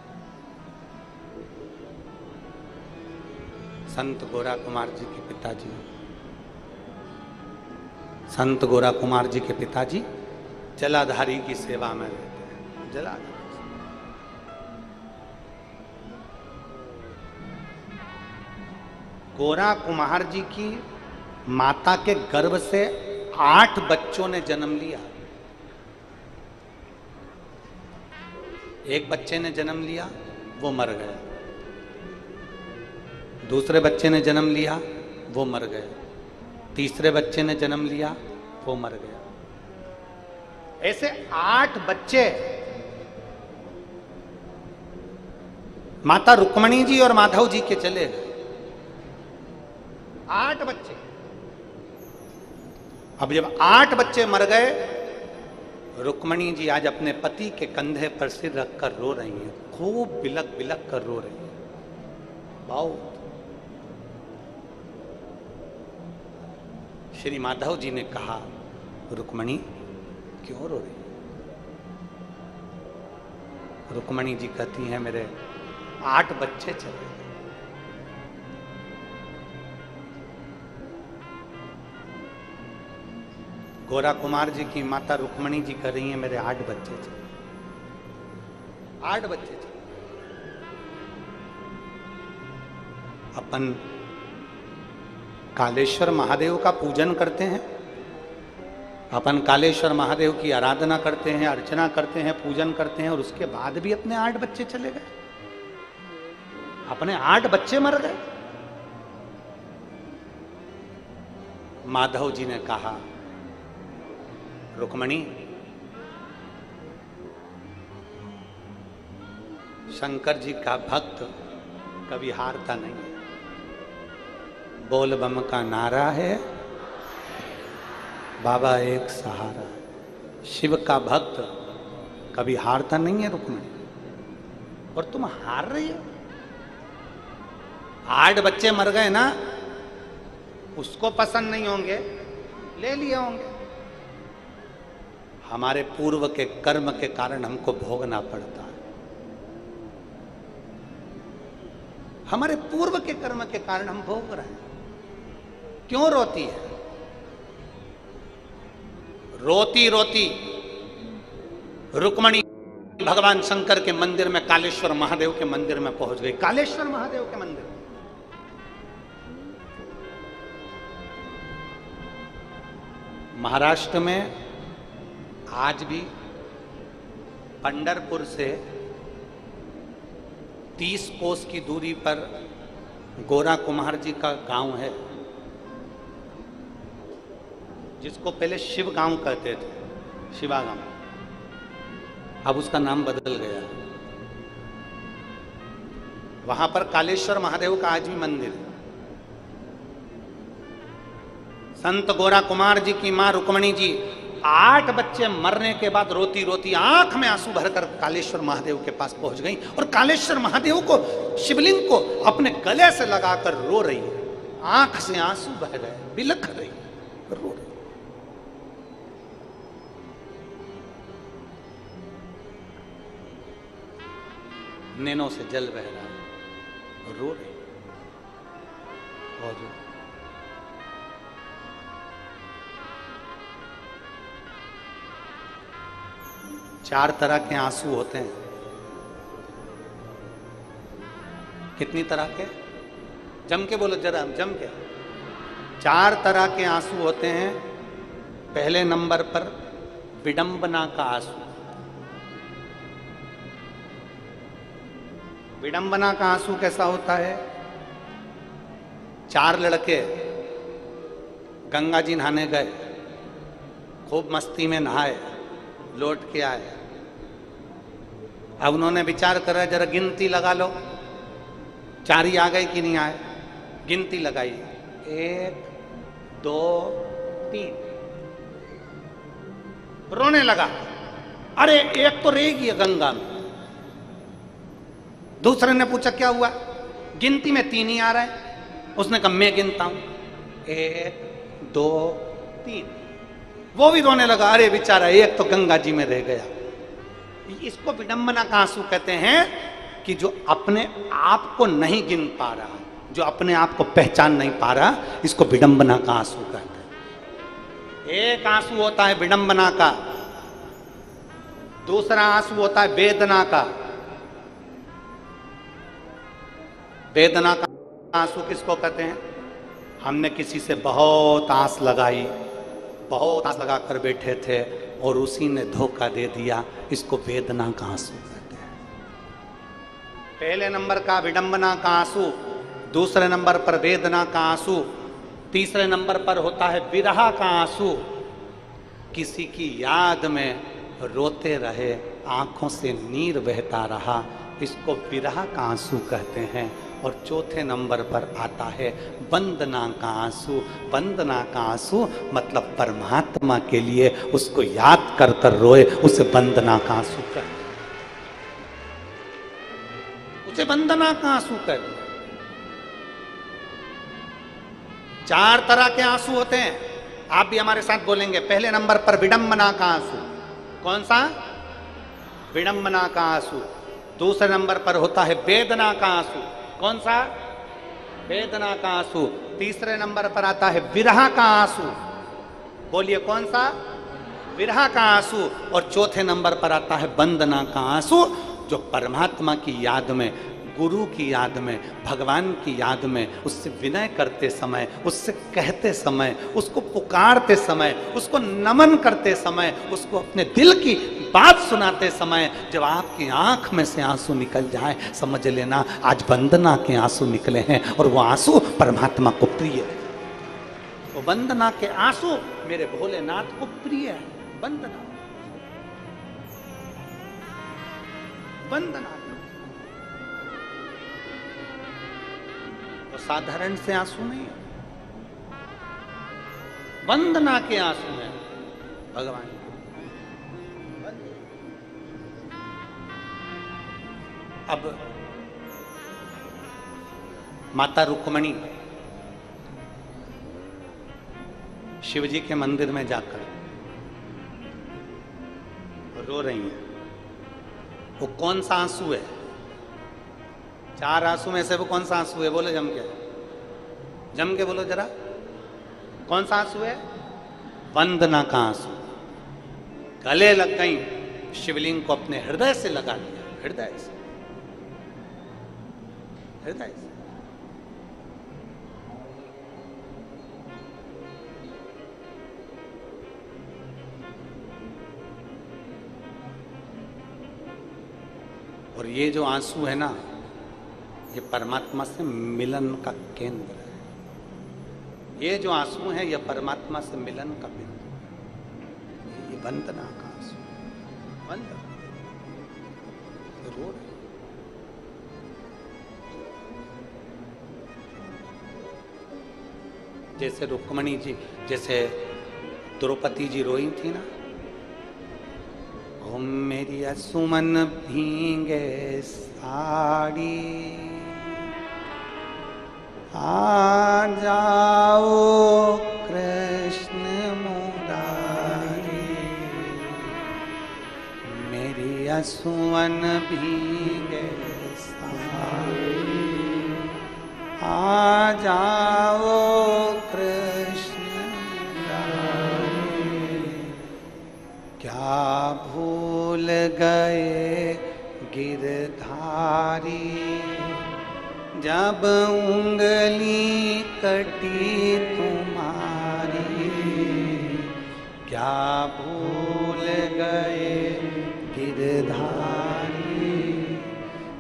संत गोरा कुमार जी के पिताजी, संत गोरा कुमार जी के पिताजी जलाधारी की सेवा में रहते हैं। जलाधारी गोरा कुमार जी की माता के गर्भ से 8 बच्चों ने जन्म लिया। एक बच्चे ने जन्म लिया, वो मर गया। दूसरे बच्चे ने जन्म लिया, वो मर गया। तीसरे बच्चे ने जन्म लिया, वो मर गया। ऐसे 8 बच्चे माता रुक्मणी जी और माधव जी के चले गए। 8 बच्चे। अब जब 8 बच्चे मर गए, रुक्मणी जी आज अपने पति के कंधे पर सिर रखकर रो रही हैं, खूब बिलक बिलक कर रो रही हैं। बहुत। श्री माधव जी ने कहा, रुक्मणी क्यों रो रही? रुक्मणी जी कहती हैं, मेरे 8 बच्चे चले गए। गोरा कुमार जी की माता रुक्मणी जी कह रही हैं, मेरे 8 बच्चे चले, 8 बच्चे चले। अपन कालेश्वर महादेव का पूजन करते हैं, अपन कालेश्वर महादेव की आराधना करते हैं, अर्चना करते हैं, पूजन करते हैं, और उसके बाद भी अपने 8 बच्चे चले गए, अपने 8 बच्चे मर गए। माधव जी ने कहा, रुक्मणी, शंकर जी का भक्त कभी हारता नहीं है। बोल बम का नारा है, बाबा एक सहारा। शिव का भक्त कभी हारता नहीं है रुक्मणी, और तुम हार रही हो। 8 बच्चे मर गए ना, उसको पसंद नहीं होंगे, ले लिए होंगे। हमारे पूर्व के कर्म के कारण हमको भोगना पड़ता है। हमारे पूर्व के कर्म के कारण हम भोग रहे हैं। क्यों रोती है? रोती रोती रुक्मणी भगवान शंकर के मंदिर में, कालेश्वर महादेव के मंदिर में पहुंच गई। कालेश्वर महादेव के मंदिर, महाराष्ट्र में आज भी पंढरपुर से 30 कोस की दूरी पर गोरा कुमार जी का गांव है, जिसको पहले शिव गांव कहते थे, शिवा गांव। अब उसका नाम बदल गया। वहां पर कालेश्वर महादेव का आज भी मंदिर है। संत गोरा कुमार जी की मां रुक्मणी जी 8 बच्चे मरने के बाद रोती रोती आंख में आंसू भरकर कालेश्वर महादेव के पास पहुंच गई, और कालेश्वर महादेव को, शिवलिंग को अपने गले से लगाकर रो रही है। आंख से आंसू बह गए, बिलख रही है, रो रही। नैनों से जल बह रहा है, रो रही। और 4 तरह के आंसू होते हैं। कितनी तरह के? जम के बोलो जरा, जम के। 4 तरह के आंसू होते हैं। पहले नंबर पर विडंबना का आंसू। विडंबना का आंसू कैसा होता है? 4 लड़के गंगा जी नहाने गए, खूब मस्ती में नहाए, लौट के आए। अब उन्होंने विचार करा, जरा गिनती लगा लो, 4 ही आ गए कि नहीं आए। गिनती लगाई, 1 2 3। रोने लगा, अरे एक तो रहेगी गंगा में। दूसरे ने पूछा क्या हुआ? गिनती में 3 ही आ रहा है। उसने कहा मैं गिनता हूं, 1 2 3। वो भी रोने लगा, अरे बेचारा एक तो गंगा जी में रह गया। इसको विडंबना का आंसू कहते हैं, कि जो अपने आप को नहीं गिन पा रहा, जो अपने आप को पहचान नहीं पा रहा, इसको विडंबना का आंसू कहते हैं। एक आंसू होता है विडंबना का, दूसरा आंसू होता है वेदना का। वेदना का आंसू किसको कहते हैं? हमने किसी से बहुत आस लगाई, बहुत आस लगा कर बैठे थे और उसी ने धोखा दे दिया, इसको वेदना का आंसू कहते हैं। पहले नंबर का विडंबना का आंसू, दूसरे नंबर पर वेदना का आंसू, तीसरे नंबर पर होता है विरह का आंसू। किसी की याद में रोते रहे, आंखों से नीर बहता रहा, इसको विरह का आंसू कहते हैं। और चौथे नंबर पर आता है वंदना का आंसू। वंदना का आंसू मतलब परमात्मा के लिए उसको याद कर कर रोए, उसे वंदना का आंसू कर, उसे वंदना का आंसू कर। 4 तरह के आंसू होते हैं, आप भी हमारे साथ बोलेंगे। पहले नंबर पर विडंबना का आंसू। कौन सा? विडंबना का आंसू। दूसरे नंबर पर होता है वेदना का आंसू। कौन सा? वेदना का आंसू। तीसरे नंबर पर आता है विरह का आंसू। बोलिए कौन सा? विरह का आंसू। और चौथे नंबर पर आता है वंदना का आंसू, जो परमात्मा की याद में, गुरु की याद में, भगवान की याद में, उससे विनय करते समय, उससे कहते समय, उसको पुकारते समय, उसको नमन करते समय, उसको अपने दिल की बात सुनाते समय जब आपकी आंख में से आंसू निकल जाए, समझ लेना आज वंदना के आंसू निकले हैं और वो आंसू परमात्मा को प्रिय है। वो वंदना के आंसू मेरे भोलेनाथ को प्रिय है। वंदना, वंदना तो साधारण से आंसू नहीं, वंदना के आंसू हैं भगवान। अब माता रुक्मणी शिवजी के मंदिर में जाकर रो रही हैं। वो कौन सा आंसू है? 4 आंसू में से वो कौन सा आंसू है? बोलो जम के, जम के बोलो जरा, कौन सा आंसू है? वंदना का आंसू। गले लग गई, शिवलिंग को अपने हृदय से लगा लिया, हृदय से, हृदय से। और ये जो आंसू है ना, ये परमात्मा से मिलन का केंद्र है। ये जो आंसू है ये परमात्मा से मिलन का बिंदु, ये वंदना का आंसू। वंदना रो रहे, जैसे रुक्मणी जी, जैसे द्रौपदी जी रोई थी ना, ओ मेरी सुमन भींगे साड़ी, आ जाओ कृष्ण मुरारी, मेरी सुमन भींगे साड़ी, आ जाओ कृष्ण मुरारी, क्या भूल गए गिरधारी, जब उंगली कटी तुम्हारी, क्या भूल गए गिरधारी,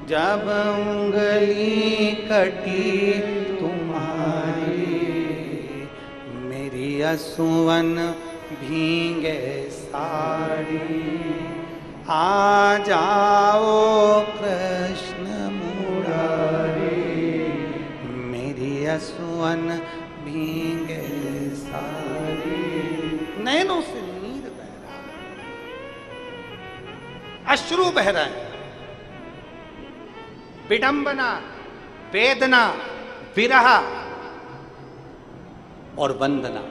जब उंगली कटी तुम्हारी, मेरी असुवन भींगे साड़ी, आ जाओ कृष्ण मुरारी, मेरी असुवन भींगे साड़ी। नैनों से नीर बह रहा है, अश्रु बह रहे हैं। विडंबना, वेदना, विरह और वंदना,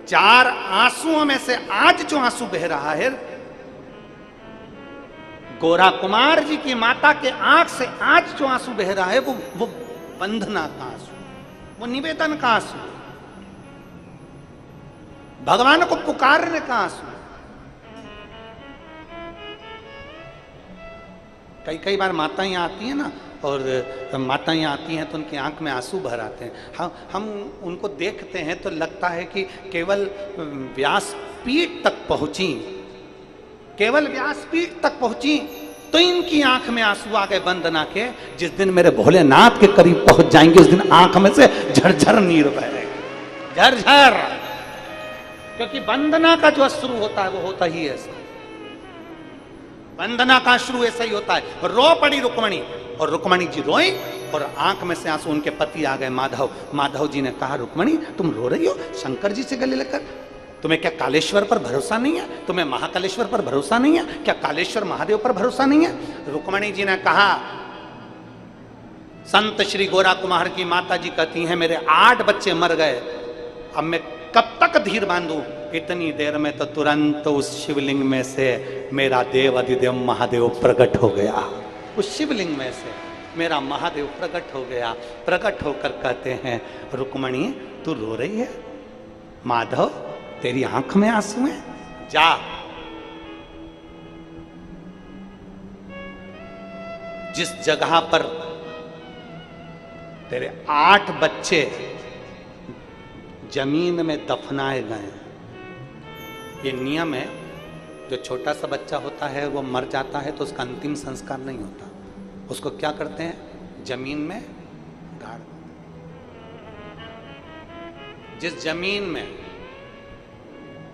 4 आंसुओं में से आज जो आंसू बह रहा है, गोरा कुमार जी की माता के आंख से आज जो आंसू बह रहा है, वो वंदना का आंसू, वो निवेदन का आंसू, भगवान को पुकारने का आंसू। कई बार माताएं आती हैं ना, और माताएं आती हैं तो उनकी आंख में आंसू भर आते हैं। हम उनको देखते हैं तो लगता है कि केवल व्यासपीठ तक पहुंची, केवल व्यासपीठ तक पहुंची तो इनकी आंख में आंसू आ गए वंदना के। जिस दिन मेरे भोलेनाथ के करीब पहुंच जाएंगे उस दिन आंख में से झरझर नीर बहेंगे, झरझर। क्योंकि वंदना का जो अश्रु होता है वो होता ही ऐसा, वंदना का अश्रु ऐसा ही होता है। रो पड़ी रुक्मणी, और रुक्मणी जी रोई और आंख में से आंसू। उनके पति आ गए माधव। माधव जी ने कहा रुक्मणी तुम रो रही हो शंकर जी से गले लगकर? तुम्हें क्या कालेश्वर पर भरोसा नहीं है? तुम्हें महाकालेश्वर पर भरोसा नहीं है? क्या कालेश्वर महादेव पर भरोसा नहीं है? रुक्मणी जी ने कहा संत श्री गोरा कुमार की माता जी कहती हैं मेरे 8 बच्चे मर गए, अब मैं कब तक धीर बांधूं? इतनी देर में तो तुरंत उस शिवलिंग में से मेरा देव अधिदेव महादेव प्रकट हो गया। उस शिवलिंग में से मेरा महादेव प्रकट हो गया। प्रकट होकर कहते हैं रुक्मणी तू रो रही है? माधव तेरी आंख में आंसू हैं? जा जिस जगह पर तेरे 8 बच्चे जमीन में दफनाए गए, ये नियम है, जो छोटा सा बच्चा होता है वो मर जाता है तो उसका अंतिम संस्कार नहीं होता, उसको क्या करते हैं जमीन में गाड़। जिस जमीन में,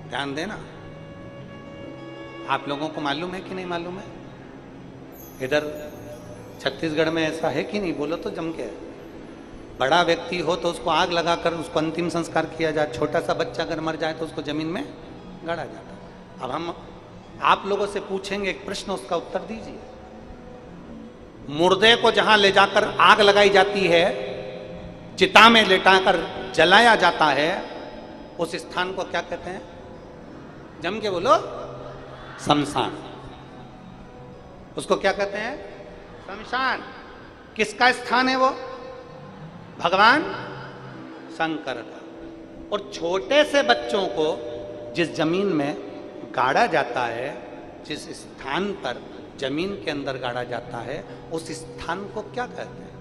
ध्यान देना, आप लोगों को मालूम है कि नहीं मालूम है? इधर छत्तीसगढ़ में ऐसा है कि नहीं? बोलो तो जम के। बड़ा व्यक्ति हो तो उसको आग लगाकर उसको अंतिम संस्कार किया जाए, छोटा सा बच्चा अगर मर जाए तो उसको जमीन में गाड़ा जाता। अब हम आप लोगों से पूछेंगे एक प्रश्न, उसका उत्तर दीजिए। मुर्दे को जहां ले जाकर आग लगाई जाती है, चिता में लेटाकर जलाया जाता है, उस स्थान को क्या कहते हैं? जम के बोलो। शमशान। उसको क्या कहते हैं? शमशान। किसका स्थान है वो? भगवान शंकर का। और छोटे से बच्चों को जिस जमीन में गाड़ा जाता है, जिस स्थान पर जमीन के अंदर गाड़ा जाता है, उस स्थान को क्या कहते हैं?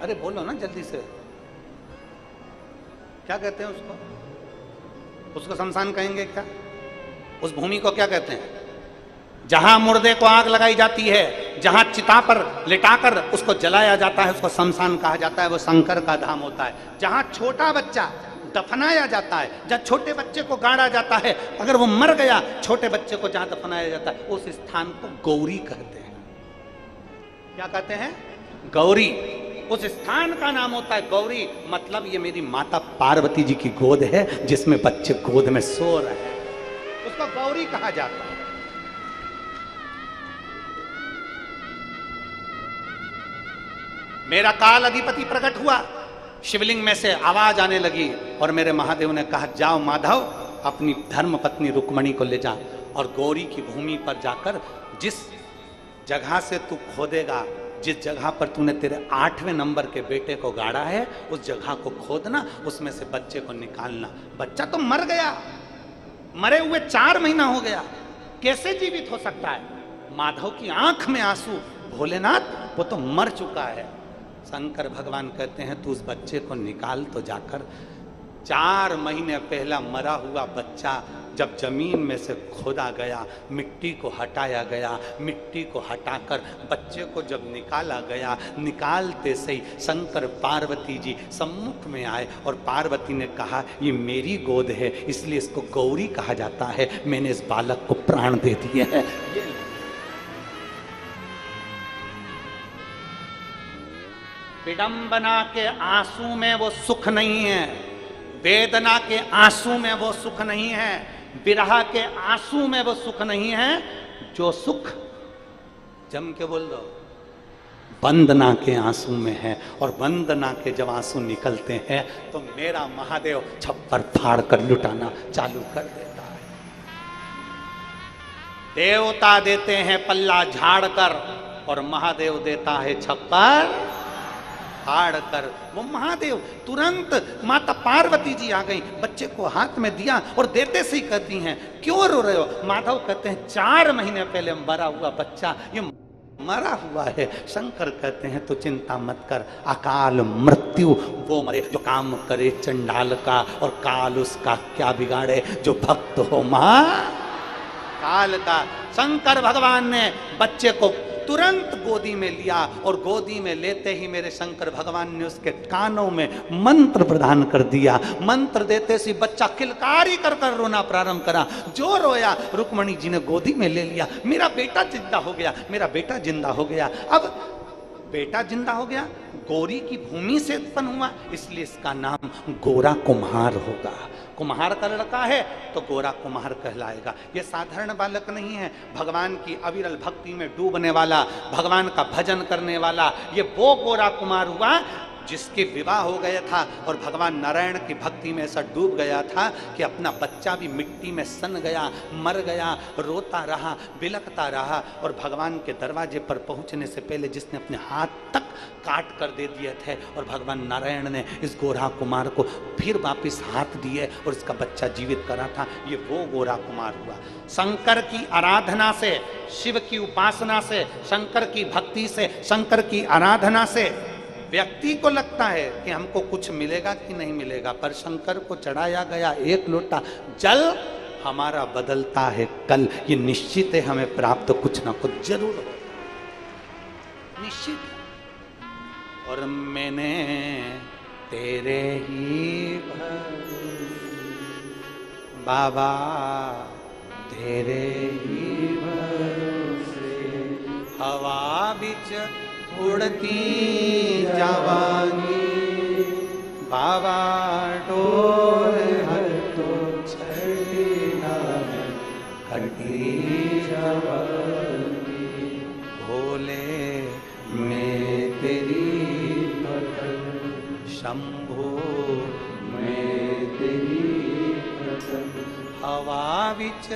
अरे बोलो ना जल्दी से, क्या कहते हैं उसको? उसको शमशान कहेंगे क्या? उस भूमि को क्या कहते हैं? जहां मुर्दे को आग लगाई जाती है, जहां चिता पर लिटाकर उसको जलाया जाता है, उसको शमशान कहा जाता है। वो शंकर का धाम होता है। जहां छोटा बच्चा दफनाया जाता है, जहां छोटे बच्चे को गाड़ा जाता है, अगर वो मर गया, छोटे बच्चे को जहां दफनाया जाता है, उस स्थान को गौरी कहते हैं। क्या कहते हैं? गौरी। उस स्थान का नाम होता है गौरी। मतलब ये मेरी माता पार्वती जी की गोद है, जिसमें बच्चे गोद में सो रहे हैं, उसको गौरी कहा जाता है। मेरा काल अधिपति प्रकट हुआ, शिवलिंग में से आवाज आने लगी और मेरे महादेव ने कहा जाओ माधव, अपनी धर्म पत्नी रुक्मणी को ले जा और गौरी की भूमि पर जाकर जिस जगह से तू खोदेगा, जिस जगह पर तूने तेरे 8वें नंबर के बेटे को गाड़ा है, उस जगह को खोदना, उसमें से बच्चे को निकालना। बच्चा तो मर गया, मरे हुए 4 महीना हो गया, कैसे जीवित हो सकता है? माधव की आंख में आंसू, भोलेनाथ वो तो मर चुका है। शंकर भगवान कहते हैं तू उस बच्चे को निकाल तो जाकर। 4 महीने पहला मरा हुआ बच्चा जब जमीन में से खोदा गया, मिट्टी को हटाया गया, मिट्टी को हटाकर बच्चे को जब निकाला गया, निकालते से ही शंकर पार्वती जी सम्मुख में आए और पार्वती ने कहा ये मेरी गोद है, इसलिए इसको गौरी कहा जाता है, मैंने इस बालक को प्राण दे दिए हैं। विडंबना के आंसू में वो सुख नहीं है, वेदना के आंसू में वो सुख नहीं है, विरह के आंसू में वो सुख नहीं है। जो सुख, जम के बोल दो, वंदना के आंसू में है। और वंदना के जब आंसू निकलते हैं तो मेरा महादेव छप्पर फाड़ कर लुटाना चालू कर देता है। देवता देते हैं पल्ला झाड़ कर और महादेव देता है छप्पर फाड़ कर। वो महादेव तुरंत, माता पार्वती जी आ गई, बच्चे को हाथ में दिया और देते से ही कहती हैं क्यों रो रहे हो? माधव कहते हैं 4 महीने पहले मरा हुआ बच्चा ये मरा हुआ है। शंकर कहते हैं तो चिंता मत कर, अकाल मृत्यु वो मरे जो काम करे चंडाल का, और काल उसका क्या बिगाड़े जो भक्त हो मां काल का। शंकर भगवान ने बच्चे को तुरंत गोदी में लिया और गोदी में लेते ही मेरे शंकर भगवान ने उसके कानों में मंत्र प्रदान कर दिया। मंत्र देते सी बच्चा किलकारी कर कर रोना प्रारंभ करा। जो रोया रुक्मणी जी ने गोदी में ले लिया। मेरा बेटा जिंदा हो गया, मेरा बेटा जिंदा हो गया। अब बेटा जिंदा हो गया, गौरी की भूमि से उत्पन्न हुआ, इसलिए इसका नाम गोरा कुम्हार होगा। कुम्हार का लड़का है तो गोरा कुम्हार कहलाएगा। यह साधारण बालक नहीं है, भगवान की अविरल भक्ति में डूबने वाला, भगवान का भजन करने वाला, ये वो गोरा कुमार हुआ जिसके विवाह हो गया था और भगवान नारायण की भक्ति में ऐसा डूब गया था कि अपना बच्चा भी मिट्टी में सन गया, मर गया, रोता रहा, बिलखता रहा। और भगवान के दरवाजे पर पहुंचने से पहले जिसने अपने हाथ तक काट कर दे दिए थे और भगवान नारायण ने इस गोरा कुमार को फिर वापिस हाथ दिए और इसका बच्चा जीवित करा था, ये वो गोरा कुमार हुआ। शंकर की आराधना से, शिव की उपासना से, शंकर की भक्ति से, शंकर की आराधना से व्यक्ति को लगता है कि हमको कुछ मिलेगा कि नहीं मिलेगा, पर शंकर को चढ़ाया गया एक लोटा जल हमारा बदलता है कल। ये निश्चित है हमें प्राप्त कुछ ना कुछ जरूर हो, निश्चित। और मैंने तेरे ही बाबा तेरे ही भरोसे हवा बिच उड़ती जवानी बाबा डोर हर तो छड़ी ना कटी जवानी भोले मैं तेरी शंभो मैं तेरी हवा बिच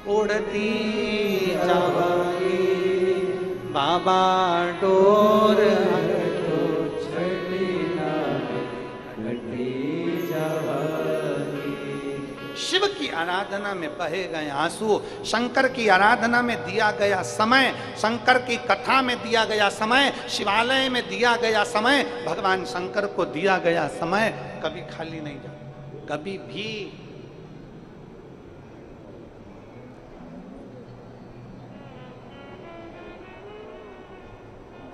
उड़ती जवानी बाबा डोर तो छड़ी ना कटी जवानी। शिव की आराधना में बहे गए आंसू, शंकर की आराधना में दिया गया समय, शंकर की कथा में दिया गया समय, शिवालय में दिया गया समय, भगवान शंकर को दिया गया समय कभी खाली नहीं जाता, कभी भी।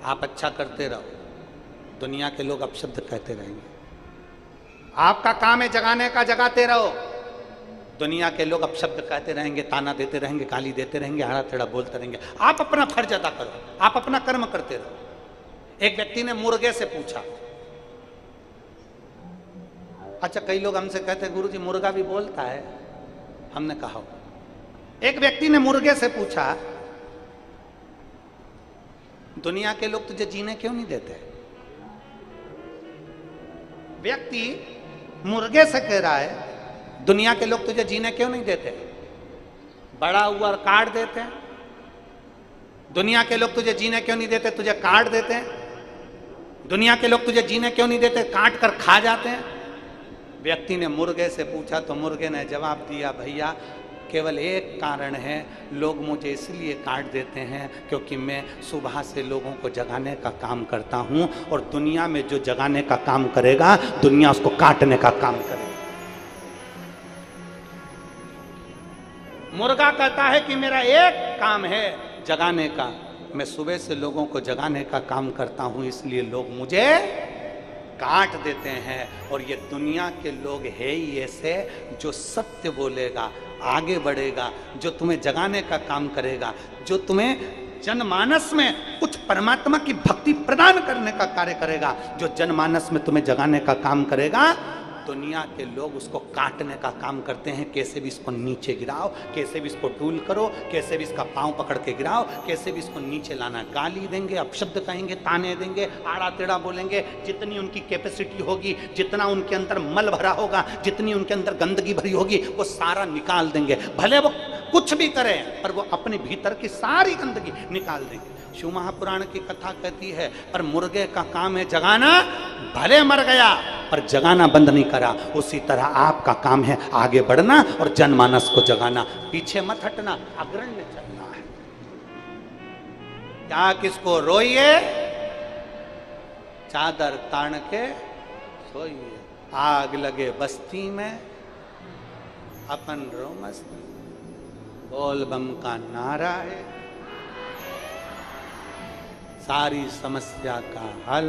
आप अच्छा करते रहो, दुनिया के लोग अपशब्द कहते रहेंगे। आपका काम है जगाने का, जगाते रहो, दुनिया के लोग अपशब्द कहते रहेंगे, ताना देते रहेंगे, गाली देते रहेंगे, हरा तेड़ा बोलते रहेंगे। आप अपना फर्ज अदा करो, आप अपना कर्म करते रहो। एक व्यक्ति ने मुर्गे से पूछा, अच्छा कई लोग हमसे कहते हैं गुरुजी मुर्गा भी बोलता है, हमने कहा। एक व्यक्ति ने मुर्गे से पूछा, दुनिया के लोग तुझे जीने क्यों नहीं देते? व्यक्ति मुर्गे से कह रहा है दुनिया के लोग तुझे जीने क्यों नहीं देते? बड़ा हुआ और काट देते हैं। दुनिया के लोग तुझे जीने क्यों नहीं देते? तुझे काट देते हैं। दुनिया के लोग तुझे जीने क्यों नहीं देते? काट कर खा जाते हैं। व्यक्ति ने मुर्गे से पूछा तो मुर्गे ने जवाब दिया, भैया केवल एक कारण है, लोग मुझे इसलिए काट देते हैं क्योंकि मैं सुबह से लोगों को जगाने का काम करता हूं, और दुनिया में जो जगाने का काम करेगा दुनिया उसको काटने का काम करेगा। मुर्गा कहता है कि मेरा एक काम है जगाने का, मैं सुबह से लोगों को जगाने का काम करता हूं, इसलिए लोग मुझे काट देते हैं। और ये दुनिया के लोग है ही ऐसे, जो सत्य बोलेगा, आगे बढ़ेगा, जो तुम्हें जगाने का काम करेगा, जो तुम्हें जनमानस में कुछ परमात्मा की भक्ति प्रदान करने का कार्य करेगा, जो जनमानस में तुम्हें जगाने का काम करेगा, दुनिया के लोग उसको काटने का काम करते हैं। कैसे भी इसको नीचे गिराओ, कैसे भी इसको टूल करो, कैसे भी इसका पांव पकड़ के गिराओ, कैसे भी इसको नीचे लाना। गाली देंगे, अपशब्द कहेंगे, ताने देंगे, आड़ा टेढ़ा बोलेंगे। जितनी उनकी कैपेसिटी होगी, जितना उनके अंदर मल भरा होगा, जितनी उनके अंदर गंदगी भरी होगी, वो सारा निकाल देंगे। भले वो कुछ भी करें पर वो अपने भीतर की सारी गंदगी निकाल देंगे। शिव महापुराण की कथा कहती है, पर मुर्गे का काम है जगाना, भले मर गया पर जगाना बंद नहीं करा। उसी तरह आपका काम है आगे बढ़ना और जनमानस को जगाना, पीछे मत हटना, अग्रण्य चलना है। क्या किसको रोइए, चादर तान के सोइए, आग लगे बस्ती में अपन रो मस्ती, बोल बम का नारा है। सारी समस्या का हल।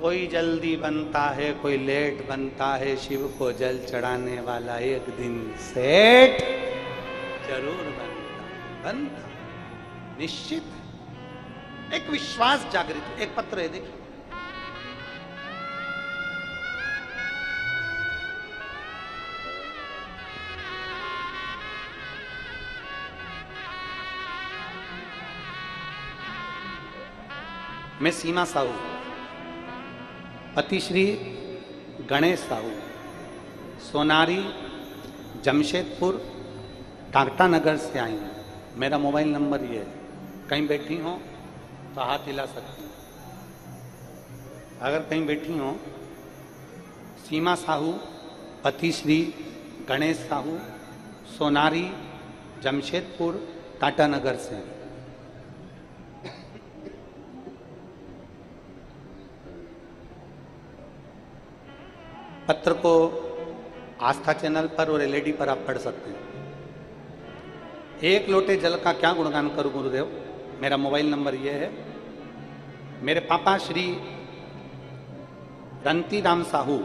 कोई जल्दी बनता है, कोई लेट बनता है, शिव को जल चढ़ाने वाला एक दिन सेठ जरूर बनता निश्चित। एक विश्वास जागृत। एक पत्र है, देखिए। मैं सीमा साहू, पति श्री गणेश साहू, सोनारी जमशेदपुर टाटा नगर से आई हूँ। मेरा मोबाइल नंबर ये है, कहीं बैठी हो तो हाथ हिला सकती हूँ। अगर कहीं बैठी हो, सीमा साहू, पति श्री गणेश साहू, सोनारी जमशेदपुर टाटा नगर से। पत्र को आस्था चैनल पर और एलईडी पर आप पढ़ सकते हैं। एक लोटे जल का क्या गुणगान करूं गुरुदेव। मेरा मोबाइल नंबर यह है। मेरे पापा श्री रंती राम साहू,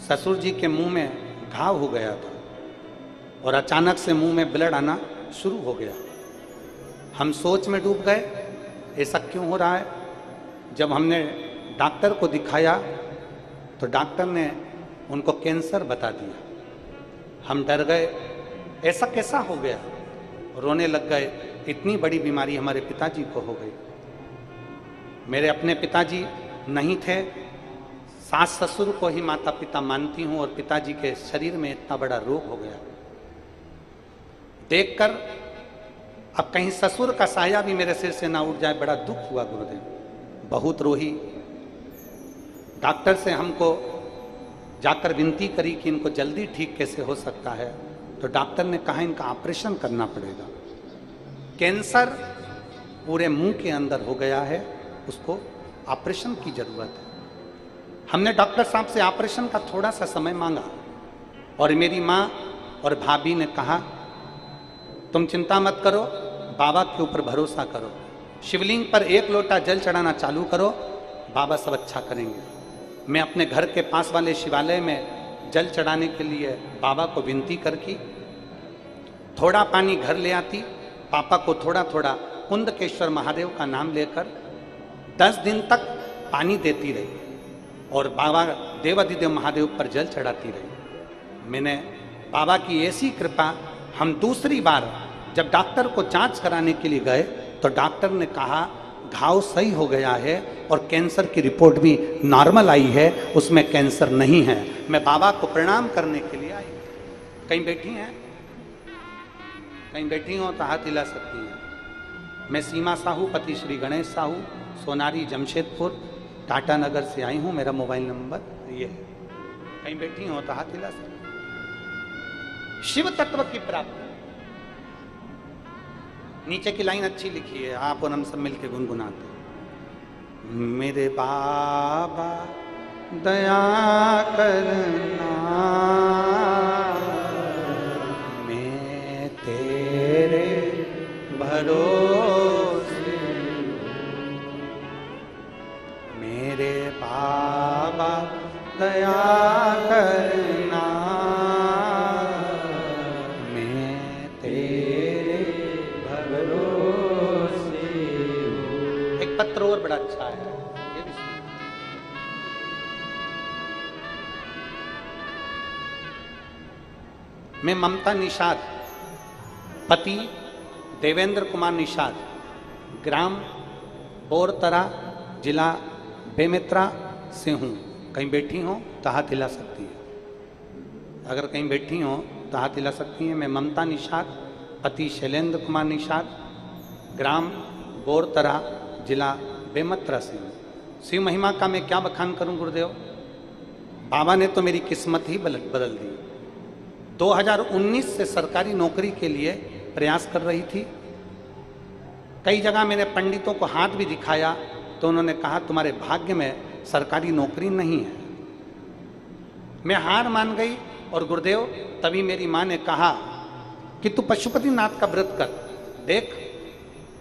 ससुर जी के मुंह में घाव हो गया था और अचानक से मुंह में ब्लड आना शुरू हो गया। हम सोच में डूब गए, ऐसा क्यों हो रहा है। जब हमने डॉक्टर को दिखाया तो डॉक्टर ने उनको कैंसर बता दिया। हम डर गए, ऐसा कैसा हो गया। रोने लग गए, इतनी बड़ी बीमारी हमारे पिताजी को हो गई। मेरे अपने पिताजी नहीं थे, सास ससुर को ही माता पिता मानती हूँ और पिताजी के शरीर में इतना बड़ा रोग हो गया। देखकर अब कहीं ससुर का साया भी मेरे सिर से ना उठ जाए, बड़ा दुख हुआ गुरुदेव। बहुत रोही। डॉक्टर से हमको जाकर विनती करी कि इनको जल्दी ठीक कैसे हो सकता है, तो डॉक्टर ने कहा इनका ऑपरेशन करना पड़ेगा। कैंसर पूरे मुंह के अंदर हो गया है, उसको ऑपरेशन की जरूरत है। हमने डॉक्टर साहब से ऑपरेशन का थोड़ा सा समय मांगा और मेरी माँ और भाभी ने कहा तुम चिंता मत करो, बाबा के ऊपर भरोसा करो, शिवलिंग पर एक लोटा जल चढ़ाना चालू करो, बाबा सब अच्छा करेंगे। मैं अपने घर के पास वाले शिवालय में जल चढ़ाने के लिए बाबा को विनती करके थोड़ा पानी घर ले आती, पापा को थोड़ा थोड़ा कुंदकेश्वर महादेव का नाम लेकर 10 दिन तक पानी देती रही और बाबा देवाधिदेव महादेव पर जल चढ़ाती रही। मैंने बाबा की ऐसी कृपा, हम दूसरी बार जब डॉक्टर को जांच कराने के लिए गए तो डॉक्टर ने कहा घाव सही हो गया है और कैंसर की रिपोर्ट भी नॉर्मल आई है, उसमें कैंसर नहीं है। मैं बाबा को प्रणाम करने के लिए आई। कहीं बैठी हैं, कहीं बैठी हो तो हाथ हिला सकती हैं। मैं सीमा साहू, पति श्री गणेश साहू, सोनारी जमशेदपुर टाटा नगर से आई हूँ। मेरा मोबाइल नंबर ये है, कहीं बैठी हो तो हाथ हिला सकती हैं। शिव तत्व की प्राप्ति। नीचे की लाइन अच्छी लिखी है, आप और हम सब मिलके गुनगुनाते। मेरे बाबा दया करना, मैं तेरे भरोसे। मेरे बाबा दया करना, पत्र और बड़ा अच्छा है, ये भी सुनिए। मैं ममता निषाद, पति देवेंद्र कुमार निषाद, ग्राम बोरतरा, जिला बेमेत्रा से हूँ। कहीं बैठी हो तो हाथ हिला सकती है। अगर कहीं बैठी हो तो हाथ हिला सकती है। मैं ममता निषाद, पति शैलेंद्र कुमार निषाद, ग्राम बोरतरा, जिला बेमेत्रा से। शिव महिमा का मैं क्या बखान करूं गुरुदेव। बाबा ने तो मेरी किस्मत ही बदल दी। 2019 से सरकारी नौकरी के लिए प्रयास कर रही थी। कई जगह मैंने पंडितों को हाथ भी दिखाया तो उन्होंने कहा तुम्हारे भाग्य में सरकारी नौकरी नहीं है। मैं हार मान गई और गुरुदेव तभी मेरी माँ ने कहा कि तू पशुपतिनाथ का व्रत कर, देख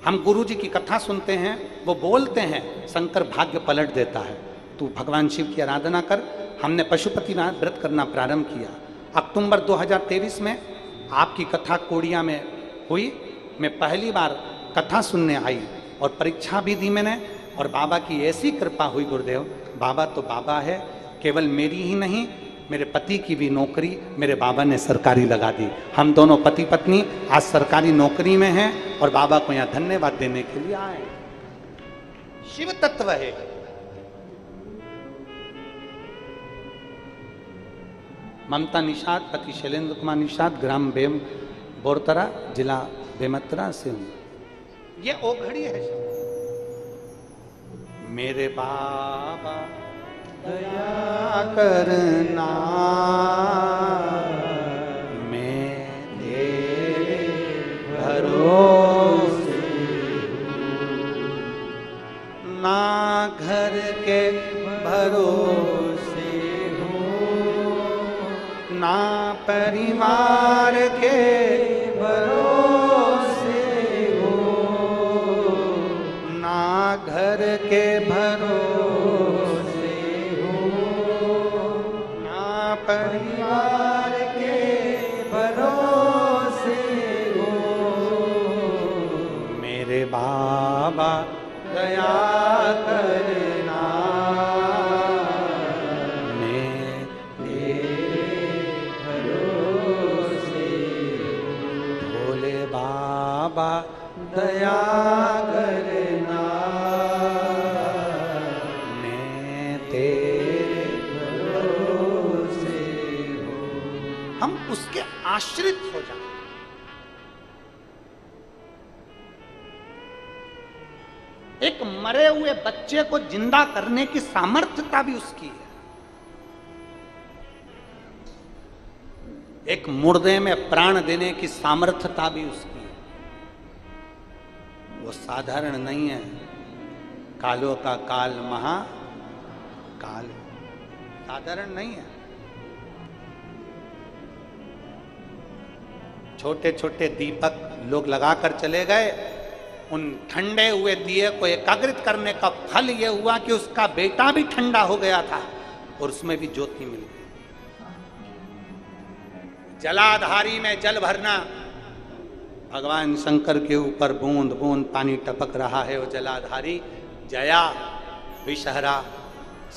हम गुरु जी की कथा सुनते हैं, वो बोलते हैं शंकर भाग्य पलट देता है, तू भगवान शिव की आराधना कर। हमने पशुपति व्रत करना प्रारंभ किया। अक्टूबर 2023 में आपकी कथा कोड़िया में हुई। मैं पहली बार कथा सुनने आई और परीक्षा भी दी मैंने, और बाबा की ऐसी कृपा हुई गुरुदेव। बाबा तो बाबा है, केवल मेरी ही नहीं, मेरे पति की भी नौकरी मेरे बाबा ने सरकारी लगा दी। हम दोनों पति पत्नी आज सरकारी नौकरी में हैं और बाबा को यहाँ धन्यवाद देने के लिए आए। शिव तत्व है। ममता निषाद, पति शैलेंद्र कुमार निषाद, ग्राम बेम बोरतरा, जिला बेमतरा से हूं। ये ओघड़ी है। मेरे बाबा दया करना, मैं तेरे भरोसे ना घर के भरोसे हूँ, ना परिवार के भरोसे हूँ, ना घर के भरोसे परिवार के भरोसे हो। मेरे बाबा दया करना, मैं तेरे भरोसे हो। भोले बाबा दया करना, मैं तेरे हम उसके आश्रित हो जाए। एक मरे हुए बच्चे को जिंदा करने की सामर्थ्यता भी उसकी है। एक मुर्दे में प्राण देने की सामर्थ्यता भी उसकी है। वो साधारण नहीं है। कालों का काल महा काल, साधारण नहीं है। छोटे छोटे दीपक लोग लगाकर चले गए। उन ठंडे हुए दिए को एकाग्रित करने का फल यह हुआ कि उसका बेटा भी ठंडा हो गया था और उसमें भी ज्योति मिल गई। जलाधारी में जल भरना, भगवान शंकर के ऊपर बूंद बूंद पानी टपक रहा है। वो जलाधारी जया, विषहरा,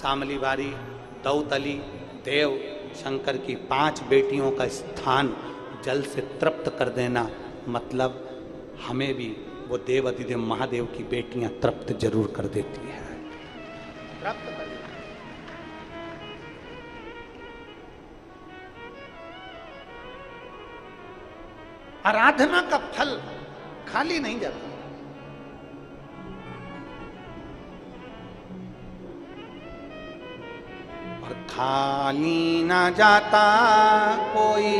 शामली बारी, दौतली, देव, शंकर की 5 बेटियों का स्थान जल से तृप्त कर देना, मतलब हमें भी वो देव अधिदेव महादेव की बेटियां तृप्त जरूर कर देती है। तृप्त कर देती। आराधना का फल खाली नहीं जाता। और खाली ना जाता कोई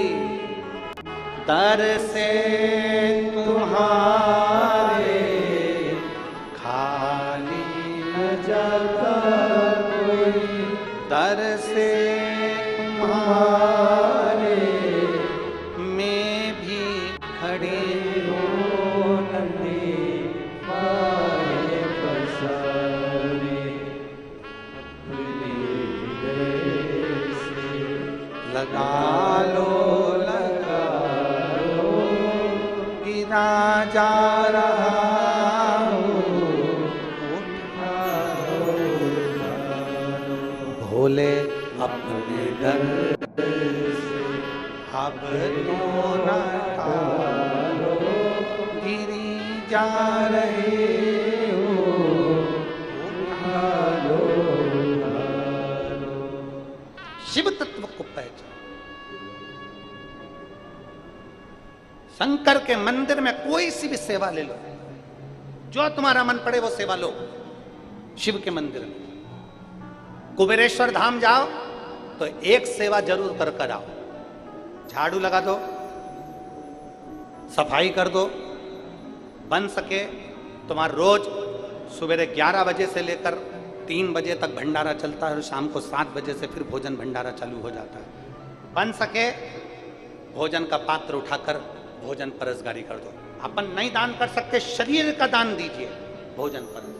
दर से तुम्हारे, खाली न जाता कोई दर से तुम्हारे। मैं भी खड़ी हूँ नदी पाए पसारे, लगा लो जा रहा हूँ, भोले अपने दर से अब तो न टालो, गिरी जा रहे हो, शिव तत्व को पहचान। शंकर के मंदिर में कोई सी भी सेवा ले लो, जो तुम्हारा मन पड़े वो सेवा लो। शिव के मंदिर में कुबेरेश्वर धाम जाओ तो एक सेवा जरूर कर आओ। झाड़ू लगा दो, सफाई कर दो, बन सके तुम्हारा रोज सुबह 11 बजे से लेकर 3 बजे तक भंडारा चलता है और शाम को 7 बजे से फिर भोजन भंडारा चालू हो जाता है। बन सके भोजन का पात्र उठाकर भोजन परसगारी कर दो। अपन नहीं दान कर सकते, शरीर का दान दीजिए, भोजन पर।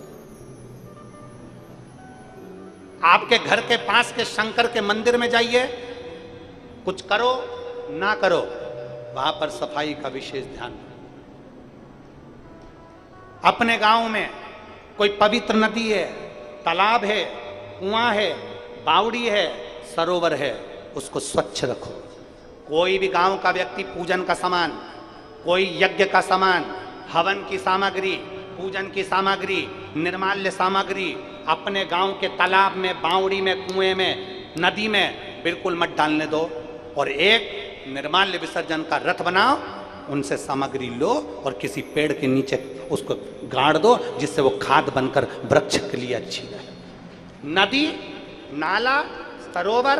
आपके घर के पास के शंकर के मंदिर में जाइए, कुछ करो ना करो, वहां पर सफाई का विशेष ध्यान रखें। अपने गांव में कोई पवित्र नदी है, तालाब है, कुआं है, बावड़ी है, सरोवर है, उसको स्वच्छ रखो। कोई भी गांव का व्यक्ति पूजन का सामान, कोई यज्ञ का सामान, हवन की सामग्री, पूजन की सामग्री, निर्माल्य सामग्री अपने गांव के तालाब में, बावड़ी में, कुएं में, नदी में बिल्कुल मत डालने दो। और एक निर्माल्य विसर्जन का रथ बनाओ, उनसे सामग्री लो और किसी पेड़ के नीचे उसको गाड़ दो, जिससे वो खाद बनकर वृक्ष के लिए अच्छी रहे। नदी, नाला, सरोवर